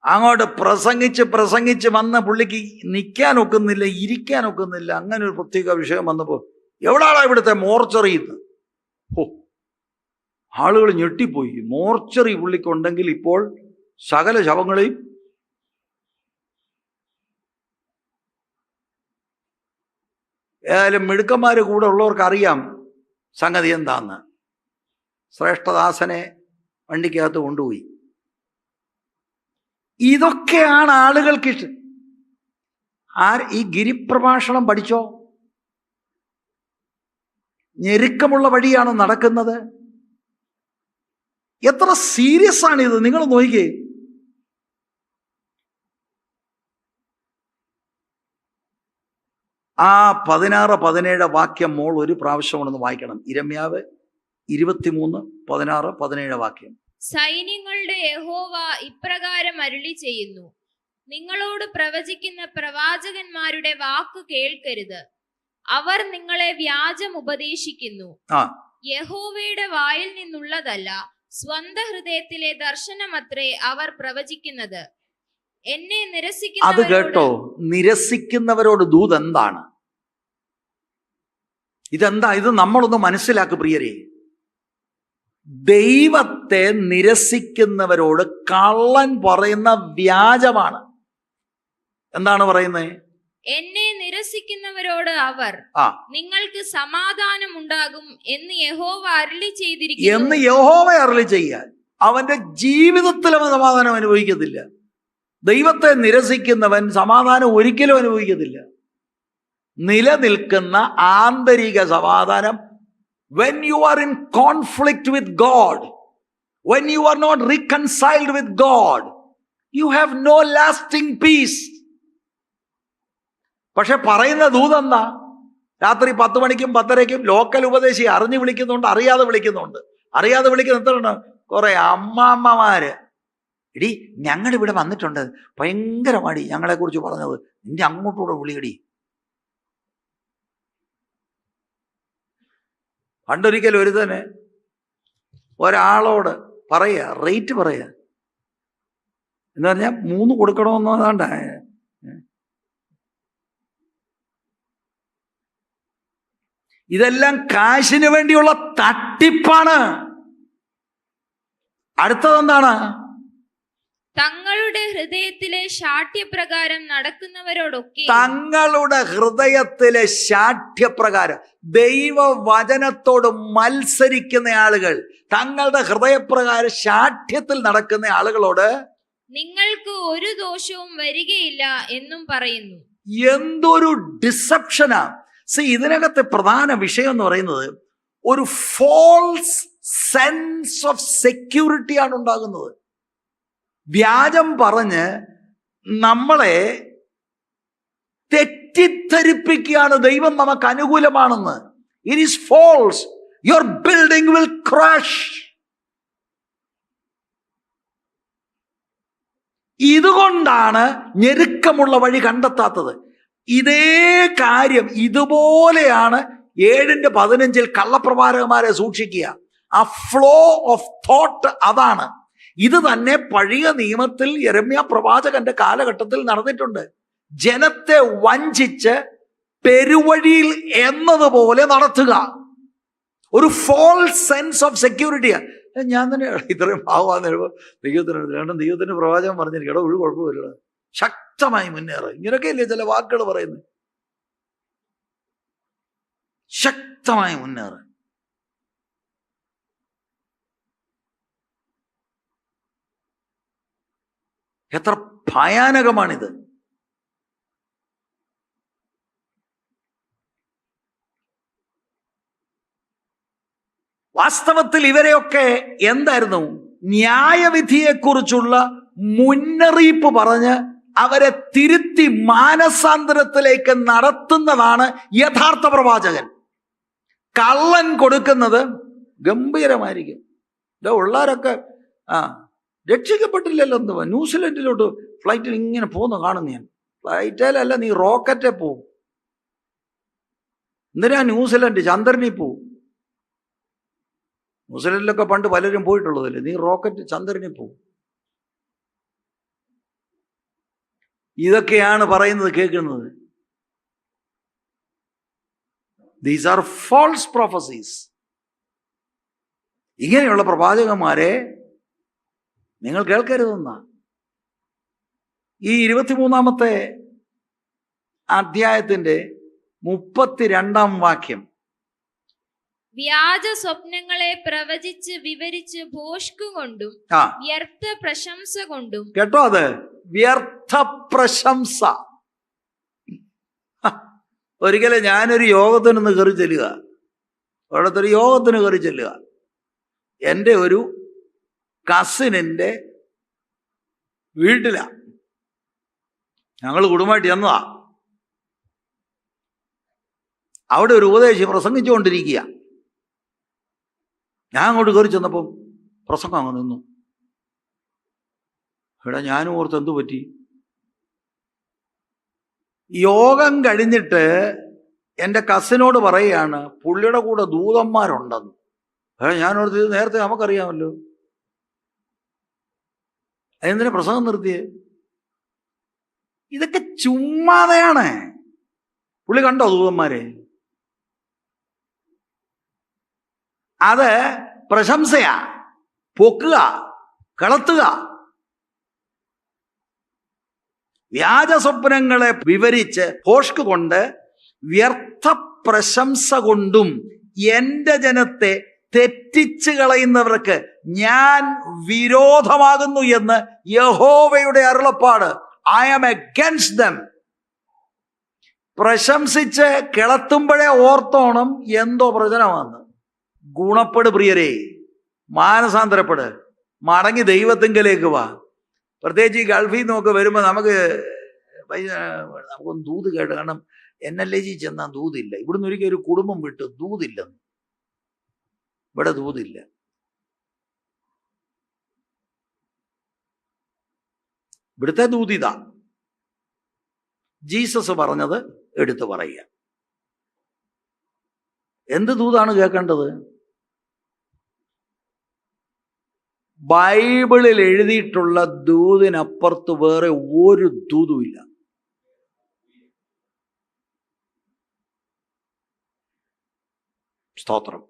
അങ്ങോട്ട് പ്രസംഗിച്ച് വന്ന പുള്ളിക്ക് നിൽക്കാൻ ഒക്കുന്നില്ല, ഇരിക്കാൻ ഒക്കുന്നില്ല. അങ്ങനെ ഒരു പ്രത്യേക വിഷയം വന്നപ്പോൾ എവിടാണ് ഇവിടുത്തെ മോർച്ചറി? ആളുകൾ ഞെട്ടിപ്പോയി. മോർച്ചറി പുള്ളിക്കുണ്ടെങ്കിൽ ഇപ്പോൾ സകല ശവങ്ങളെയും ഏതായാലും മിടുക്കന്മാർ കൂടെ ഉള്ളവർക്ക് അറിയാം സംഗതി എന്താന്ന്. ശ്രേഷ്ഠദാസനെ വണ്ടിക്കകത്ത് കൊണ്ടുപോയി. ഇതൊക്കെയാണ് ആളുകൾക്ക് ഇഷ്ടം. ഈ ഗിരിപ്രഭാഷണം പഠിച്ചോ? ഞെരുക്കമുള്ള വഴിയാണ് നടക്കുന്നത്. എത്ര സീരിയസ് ആണ് ഇത്, നിങ്ങൾ നോക്കിക്കേ. ആ 16-17 വാക്യം മോൾ ഒരു പ്രാവശ്യം കൊണ്ടൊന്ന് വായിക്കണം. ഇരമ്യാവ് 23:16-17 വാക്യം. സൈന്യങ്ങളുടെ യഹോവ ഇപ്രകാരം അരുളി ചെയ്യുന്നു, നിങ്ങളോട് പ്രവചിക്കുന്ന പ്രവാചകന്മാരുടെ വാക്ക് കേൾക്കരുത്. അവർ നിങ്ങളെ വ്യാജം ഉപദേശിക്കുന്നു. യഹോവയുടെ വായിൽ നിന്നുള്ളതല്ല, സ്വന്തം ഹൃദയത്തിലെ ദർശനമത്രേ അവർ പ്രവചിക്കുന്നത്. എന്നെ അത് കേട്ടോ, നിരസിക്കുന്നവരോട് ദൂത് എന്താണ്? ഇതെന്താ? ഇത് നമ്മളൊന്ന് മനസ്സിലാക്ക് പ്രിയരെ. ദൈവത്തെ നിരസിക്കുന്നവരോട് കള്ളൻ പറയുന്ന വ്യാജമാണ്. എന്താണ് പറയുന്നത്? എന്നെ നിരസിക്കുന്നവരോട് അവർ നിങ്ങൾക്ക് സമാധാനം ഉണ്ടാകും എന്ന് യഹോവ അരുളി ചെയ്തിരിക്കുന്നു എന്ന് യഹോവ അരുളി ചെയ്യാൻ അവന്റെ ജീവിതത്തിൽ അവൻ സമാധാനം അനുഭവിക്കത്തില്ല. ദൈവത്തെ നിരസിക്കുന്നവൻ സമാധാനം ഒരിക്കലും അനുഭവിക്കത്തില്ല. നിലനിൽക്കുന്ന ആന്തരിക സമാധാനം, when you are in conflict with God, when you are not reconciled with God, you have no lasting peace. പക്ഷെ പറയുന്ന ദൂതെന്താ? രാത്രി 10 മണിക്കും 10:30ക്കും ലോക്കൽ ഉപദേശി അറിഞ്ഞു വിളിക്കുന്നുണ്ട്, അറിയാതെ വിളിക്കുന്നുണ്ട്. അറിയാതെ വിളിക്കുന്ന എത്ര കുറെ അമ്മാമ്മമാര്, എടി ഞങ്ങളിവിടെ വന്നിട്ടുണ്ട്, ഭയങ്കരമാടി ഞങ്ങളെ കുറിച്ച് പറഞ്ഞത്, നിന്റെ അങ്ങോട്ടൂടെ വിളിയടി. പണ്ടൊരിക്കൽ ഒരുത്തന് ഒരാളോട് റേറ്റ് പറയുക എന്ന് പറഞ്ഞാൽ 3 കൊടുക്കണമെന്നോ അതാണ്ട. ഇതെല്ലാം കാശിന് വേണ്ടിയുള്ള തട്ടിപ്പാണ്. അടുത്തതെന്താണ്? തങ്ങളുടെ ഹൃദയത്തിലെ ശാഠ്യപ്രകാരം നടക്കുന്നവരോടൊക്കെ, തങ്ങളുടെ ഹൃദയത്തിലെ ശാഠ്യപ്രകാരം, ദൈവവചനത്തോട് മത്സരിക്കുന്ന ആളുകൾ, തങ്ങളുടെ ഹൃദയപ്രകാരം ശാഠ്യത്തിൽ നടക്കുന്ന ആളുകളോട് നിങ്ങൾക്ക് ഒരു ദോഷവും വരികയില്ല എന്നും പറയുന്നു. എന്തൊരു ഡിസെപ്ഷനാ! ഇതിനകത്തെ പ്രധാന വിഷയം എന്ന് പറയുന്നത് ഒരു ഫോൾസ് സെൻസ് ഓഫ് സെക്യൂരിറ്റിയാണ് ഉണ്ടാകുന്നത്. വ്യാജം പറഞ്ഞ് നമ്മളെ തെറ്റിദ്ധരിപ്പിക്കുകയാണ് ദൈവം നമുക്ക് അനുകൂലമാണെന്ന്. It is false. Your building will crash. ഇതുകൊണ്ടാണ് ഞെരുക്കമുള്ള വഴി കണ്ടെത്താത്തത്. ഇതേ കാര്യം ഇതുപോലെയാണ് 7:15 കള്ളപ്രവാചകന്മാരെ സൂക്ഷിക്കുക. ആ ഫ്ലോ ഓഫ് തോട്ട് അതാണ്. ഇത് തന്നെ പഴയ നിയമത്തിൽ യെരമ്യാ പ്രവാചകന്റെ കാലഘട്ടത്തിൽ നടന്നിട്ടുണ്ട്. ജനത്തെ വഞ്ചിച്ച് പെരുവഴിയിൽ എന്നതുപോലെ നടത്തുക, ഒരു ഫോൾസ് സെൻസ് ഓഫ് സെക്യൂരിറ്റി. ഞാൻ തന്നെ ഇത്രയും ഭാവമാകുന്ന ദൈവത്തിന്റെ പ്രവാചകൻ പറഞ്ഞിരിക്കടോ, ഒരു കുഴപ്പമില്ല, ശക്തമായി മുന്നേറുക. ഇങ്ങനെയൊക്കെയല്ലേ ചില വാക്കുകൾ പറയുന്നത്, ശക്തമായി മുന്നേറുക. എത്ര ഭയാനകമാണിത്. വാസ്തവത്തിൽ ഇവരെയൊക്കെ എന്തായിരുന്നു, ന്യായവിധിയെക്കുറിച്ചുള്ള മുന്നറിയിപ്പ് പറഞ്ഞ് അവരെ തിരുത്തി മാനസാന്തരത്തിലേക്ക് നടത്തുന്നതാണ് യഥാർത്ഥ പ്രവാചകൻ. കള്ളൻ കൊടുക്കുന്നത് ഗംഭീരമായിരിക്കും. ഉള്ളവരൊക്കെ രക്ഷിക്കപ്പെട്ടില്ലല്ലോ എന്ന് ന്യൂസിലൻഡിലോട്ട് ഫ്ലൈറ്റിൽ ഇങ്ങനെ പോകുന്ന കാണുന്നു ഞാൻ. ഫ്ലൈറ്റിലല്ല, നീ റോക്കറ്റെ പോവും. എന്തിനാ ന്യൂസിലൻഡ്, ചന്ദ്രനിൽ പോവും. ന്യൂസിലൻഡിലൊക്കെ പണ്ട് പലരും പോയിട്ടുള്ളതല്ലേ, നീ റോക്കറ്റ് ചന്ദ്രനിൽ പോവും. ഇതൊക്കെയാണ് പറയുന്നത്, കേൾക്കുന്നത്. These are false prophecies. ഇങ്ങനെയുള്ള പ്രവാചകന്മാരെ നിങ്ങൾ കേൾക്കരുതെന്ന ഈ 23-ാമത്തെ അധ്യായത്തിന്റെ 32-ാം വാക്യം. വ്യാജ സ്വപ്നങ്ങളെ പ്രവചിച്ച് വിവരിച്ച് ഭോഷ്കുകൊണ്ടും വ്യർത്ഥ പ്രശംസ കൊണ്ടും. കേട്ടോ, അത് വ്യർത്ഥ പ്രശംസ. ഒരിക്കലും ഞാനൊരു യോഗത്തിനൊന്ന് കയറി ചെല്ലുക, ഒരിടത്തൊരു യോഗത്തിന് കയറി ചെല്ലുക. എൻ്റെ ഒരു കസിനിൻ്റെ വീട്ടിലാ, ഞങ്ങൾ കുടുംബമായിട്ട് ചെന്നതാ. അവിടെ ഒരു ഉപദേശി പ്രസംഗിച്ചുകൊണ്ടിരിക്കുക. ഞാൻ അങ്ങോട്ട് കയറി ചെന്നപ്പം പ്രസംഗം അങ്ങ് നിന്നു. ഇവിടെ ഞാനും ഓർത്ത് എന്തു പറ്റി. യോഗം കഴിഞ്ഞിട്ട് എൻ്റെ കസിനോട് പറയുകയാണ്, പുള്ളിയുടെ കൂടെ ദൂതന്മാരുണ്ടെന്ന്. ഞാനോർത്ത് ഇത് നേരത്തെ നമുക്കറിയാമല്ലോ, അതെന്തിനാ പ്രസംഗം നിർത്തിയേ? ഇതൊക്കെ ചുമ്മാതെയാണ്. പുള്ളി കണ്ടോ ദൂതന്മാരെ? അത് പ്രശംസയാ, പൊക്കുക, കളത്തുക. വ്യാജ സ്വപ്നങ്ങളെ വിവരിച്ച് ഭോഷ്ക് കൊണ്ട് വ്യർത്ഥ പ്രശംസ കൊണ്ടും എൻ്റെ ജനത്തെ തെറ്റിച്ച് കളയുന്നവർക്ക് ഞാൻ വിരോധമാകുന്നു എന്ന് യഹോവയുടെ അരുളപ്പാട്. I am against them. പ്രശംസിച്ച് കിളത്തുമ്പോഴേ ഓർത്തോണം എന്തോ പ്രചനമാണ്. ഗുണപ്പെട് പ്രിയരെ, മാനസാന്തരപ്പെട്, മടങ്ങി ദൈവത്തിങ്കലേക്ക് വാ. പ്രത്യേകിച്ച് ഈ ഗൾഫിൽ നിന്നൊക്കെ വരുമ്പോൾ നമുക്കൊന്ന് ദൂത് കേട്ട്. കാരണം NLG ചെന്നാൽ ദൂതില്ല. ഇവിടുന്ന് ഒരിക്കലും ഒരു കുടുംബം വിട്ട് ദൂതില്ലെന്ന്. ഇവിടെ ദൂതില്ല. ഇവിടുത്തെ ദൂതിത ജീസസ് പറഞ്ഞത് എടുത്തു പറയുക. എന്ത് ദൂതാണ് കേൾക്കേണ്ടത്? ബൈബിളിൽ എഴുതിയിട്ടുള്ള ദൂതിനപ്പുറത്ത് വേറെ ഒരു ദൂതുമില്ല. സ്തോത്രം.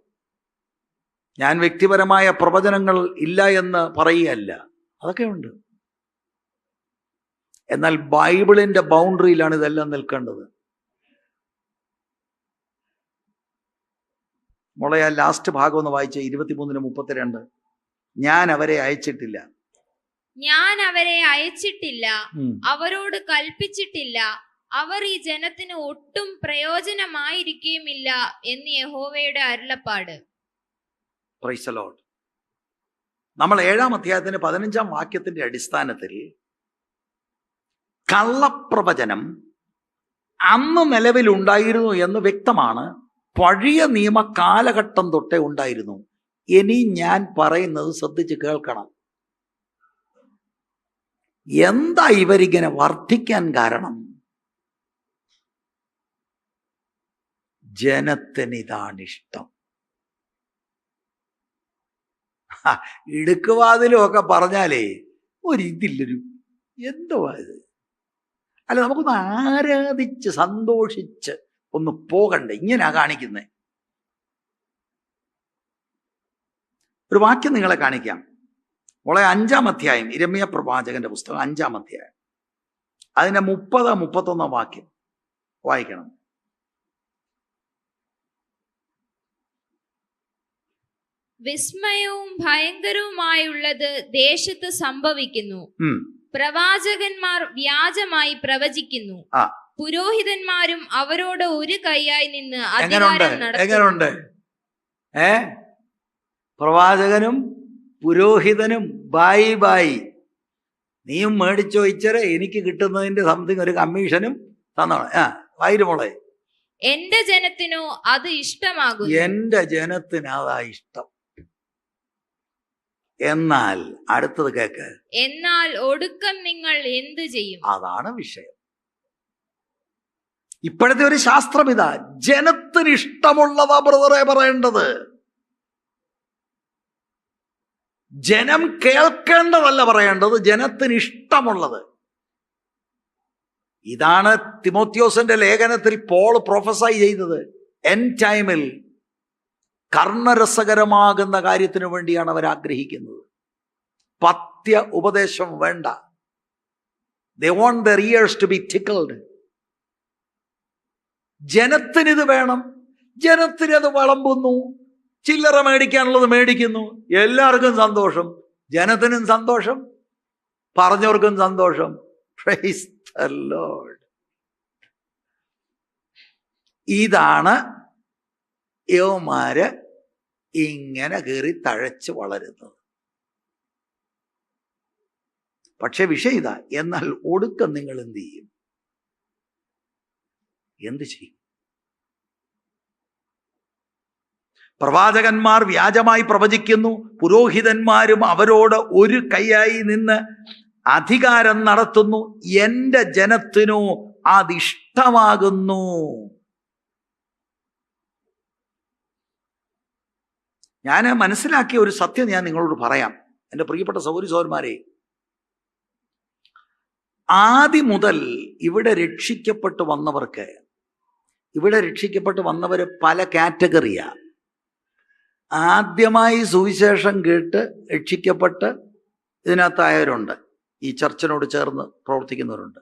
ഞാൻ വ്യക്തിപരമായ പ്രവചനങ്ങൾ ഇല്ല എന്ന് പറയുകയല്ല, അതൊക്കെ ഉണ്ട്. എന്നാൽ ബൈബിളിന്റെ ബൗണ്ടറിയിലാണ് ഇതെല്ലാം നിൽക്കേണ്ടത്. മോളെ, ആ ലാസ്റ്റ് ഭാഗം ഒന്ന് വായിച്ച 23:32. ഞാൻ അവരെ അയച്ചിട്ടില്ല, ഞാൻ അവരെ അയച്ചിട്ടില്ല, അവരോട് കൽപ്പിച്ചിട്ടില്ല, അവർ ഈ ജനത്തിന് ഒട്ടും പ്രയോജനമായിരിക്കുകയുമില്ല എന്ന് യഹോവയുടെ അരുളപ്പാട്. Praise the Lord. നമ്മൾ 7-ാം അധ്യായത്തിന്റെ 15-ാം വാക്യത്തിന്റെ അടിസ്ഥാനത്തിൽ കള്ളപ്രവചനം അന്ന് നിലവിലുണ്ടായിരുന്നു എന്ന് വ്യക്തമാണ്. പഴയ നിയമ കാലഘട്ടം തൊട്ടേ ഉണ്ടായിരുന്നു. ഇനി ഞാൻ പറയുന്നത് ശ്രദ്ധിച്ച് കേൾക്കണം. എന്താ ഇവരിങ്ങനെ വർദ്ധിക്കാൻ കാരണം? ജനത്തിനിതാണിഷ്ടം. ഇടുക്കുവാതിലും ഒക്കെ പറഞ്ഞാലേ ഒരിതില്ലൊരു എന്തുവാ ഇത്? അല്ല, നമുക്കൊന്ന് ആരാധിച്ച് സന്തോഷിച്ച് ഒന്ന് പോകണ്ടേ? ഇങ്ങനെയാ കാണിക്കുന്നത്. ഒരു വാക്യം നിങ്ങളെ കാണിക്കാം. മോളെ 5-ാം അധ്യായം, ഇരമ്യാ പ്രവാചകന്റെ പുസ്തകം 5-ാം അധ്യായം, അതിന്റെ 30-31 വാക്യം വായിക്കണം. വിസ്മയവും ഭയങ്കരവുമായുള്ളത് ദേശത്ത് സംഭവിക്കുന്നു. പ്രവാചകന്മാർ വ്യാജമായി പ്രവചിക്കുന്നു. പുരോഹിതന്മാരും അവരോട് ഒരു കൈയായി നിന്ന് അധികാരം എങ്ങനുണ്ട്? പ്രവാചകനും പുരോഹിതനും ബായി ബായി, നീയും മേടിച്ചോ ഇച്ചരെ, എനിക്ക് കിട്ടുന്നതിന്റെ സംതിങ് ഒരു കമ്മീഷനും തന്നോളെ. വായിരുമോളെ, എന്റെ ജനത്തിനോ അത് ഇഷ്ടമാകുന്നു. എന്റെ ജനത്തിന് അതാ ഇഷ്ടം. എന്നാൽ അടുത്തത് കേക്ക്. എന്നാൽ ഒടുക്കം നിങ്ങൾ എന്ത് ചെയ്യും? അതാണ് വിഷയം. ഇപ്പോഴത്തെ ഒരു ശാസ്ത്രം ഇതാ, ജനത്തിന് ഇഷ്ടമുള്ളതാ ബ്രദറെ പറയേണ്ടത്. ജനം കേൾക്കേണ്ടതല്ല പറയേണ്ടത്, ജനത്തിന് ഇഷ്ടമുള്ളത്. ഇതാണ് തിമോത്തിയോസിന്റെ ലേഖനത്തിൽ പോൾ പ്രൊഫസൈ ചെയ്തത്. എൻഡ് ടൈമിൽ കർണരസകരമാകുന്ന കാര്യത്തിനു വേണ്ടിയാണ് അവർ ആഗ്രഹിക്കുന്നത്. പഥ്യ ഉപദേശം വേണ്ട. They want their ears to be tickled. ജനത്തിനിത് വേണം, ജനത്തിനത് വിളമ്പുന്നു, ചില്ലറ മേടിക്കാനുള്ളത് മേടിക്കുന്നു, എല്ലാവർക്കും സന്തോഷം, ജനത്തിനും സന്തോഷം, പറഞ്ഞവർക്കും സന്തോഷം. Praise the Lord. ഇതാണ് യവന്മാര് ഇങ്ങനെ കയറി തഴച്ച് വളരുന്നത്. പക്ഷെ വിഷയം ഇതാ, എന്നാൽ ഒടുക്കം നിങ്ങൾ എന്ത് ചെയ്യും? എന്ത് ചെയ്യും? പ്രവാചകന്മാർ വ്യാജമായി പ്രവചിക്കുന്നു, പുരോഹിതന്മാരും അവരോട് ഒരു കൈയായി നിന്ന് അധികാരം നടത്തുന്നു, എന്റെ ജനത്തിനോ അതിഷ്ടമാകുന്നു. ഞാൻ മനസ്സിലാക്കിയ ഒരു സത്യം ഞാൻ നിങ്ങളോട് പറയാം, എൻ്റെ പ്രിയപ്പെട്ട സഹോദരന്മാരെ. ആദ്യം മുതൽ ഇവിടെ രക്ഷിക്കപ്പെട്ടു വന്നവർ പല കാറ്റഗറിയാ. ആദ്യമായി സുവിശേഷം കേട്ട് രക്ഷിക്കപ്പെട്ട് ഇതിനകത്തായവരുണ്ട്, ഈ ചർച്ചിനോട് ചേർന്ന് പ്രവർത്തിക്കുന്നവരുണ്ട്.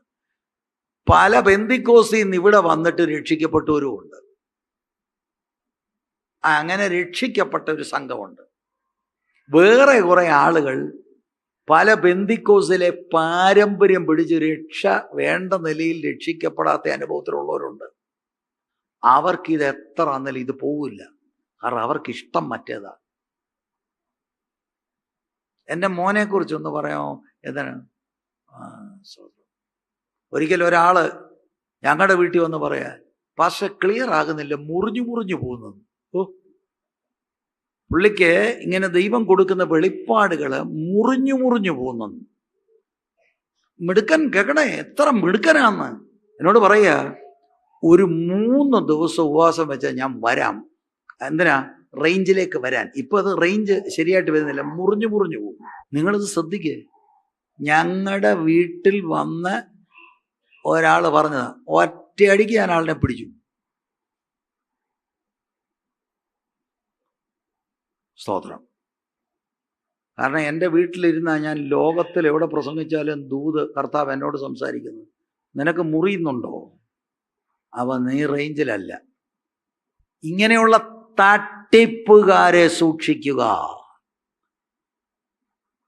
പല പെന്തിക്കോസിൽ നിന്ന് ഇവിടെ വന്നിട്ട് രക്ഷിക്കപ്പെട്ടവരുമുണ്ട്. അങ്ങനെ രക്ഷിക്കപ്പെട്ട ഒരു സംഘമുണ്ട്. വേറെ കുറെ ആളുകൾ പല പെന്തിക്കോസിലെ പാരമ്പര്യം പിടിച്ച് രക്ഷ വേണ്ട നിലയിൽ രക്ഷിക്കപ്പെടാത്ത അനുഭവത്തിലുള്ളവരുണ്ട്. അവർക്കിത് എത്ര അന്നേലും ഇത് പോവില്ല, കാരണം അവർക്കിഷ്ടം മറ്റേതാ. എൻ്റെ മോനെ കുറിച്ചൊന്ന് പറയാമോ? എന്താണ്, ഒരിക്കലും ഒരാള് ഞങ്ങളുടെ വീട്ടിൽ വന്ന് പറയാ, പക്ഷെ ക്ലിയർ ആകുന്നില്ല, മുറിഞ്ഞു പോകുന്നത്. പുള്ളിക്ക് ഇങ്ങനെ ദൈവം കൊടുക്കുന്ന വെളിപ്പാടുകൾ മുറിഞ്ഞു പോകുന്നു. മിടുക്കൻ കേക്കണേ, എത്ര മിടുക്കനാന്ന് എന്നോട് പറയാ, ഒരു 3 ദിവസം ഉപവാസം വെച്ചാൽ ഞാൻ വരാം. എന്തിനാ? റേഞ്ചിലേക്ക് വരാൻ. ഇപ്പൊ അത് റേഞ്ച് ശരിയായിട്ട് വരുന്നില്ല, മുറിഞ്ഞു പോകും. നിങ്ങളിത് ശ്രദ്ധിക്കുക. ഞങ്ങളുടെ വീട്ടിൽ വന്ന് ഒരാൾ പറഞ്ഞതാ, ഒറ്റയടിക്ക് ഞാൻ ആളിനെ പിടിച്ചു. സ്തോത്രം. കാരണം എൻ്റെ വീട്ടിലിരുന്നാൽ ഞാൻ ലോകത്തിൽ എവിടെ പ്രസംഗിച്ചാലും ദൂത് കർത്താവ് എന്നോട് സംസാരിക്കുന്നു. നിനക്ക് മുറിയുന്നുണ്ടോ? നീ റേഞ്ചിലല്ല. ഇങ്ങനെയുള്ള തട്ടിപ്പുകാരെ സൂക്ഷിക്കുക.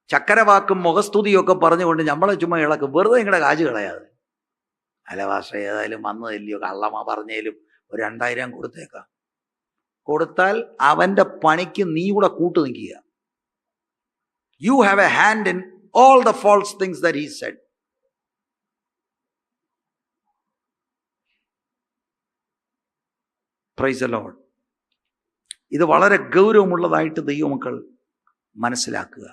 ചക്കരവാക്കും മുഖസ്തുതിയൊക്കെ പറഞ്ഞുകൊണ്ട് നമ്മളെ ചുമ്മാ ഇളക്കും, വെറുതെ നിങ്ങളുടെ കാശ് കളയാതെ. അല്ല ഭാഷ, ഏതായാലും വന്നതല്ലയോ, കള്ളമ്മ പറഞ്ഞേലും ഒരു 2000 കൊടുത്തേക്കാം. കൊടുത്താൽ അവന്റെ പണിക്ക് നീ കൂടെ കൂട്ടു നിൽക്കുക. You have a hand in all the false things that he said. Praise the Lord. ഇത് വളരെ ഗൗരവമുള്ളതായിട്ട് ദൈവമക്കൾ മനസ്സിലാക്കുക.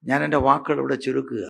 ഞാൻ എൻ്റെ വാക്കുകൾ ഇവിടെ ചുരുക്കുക.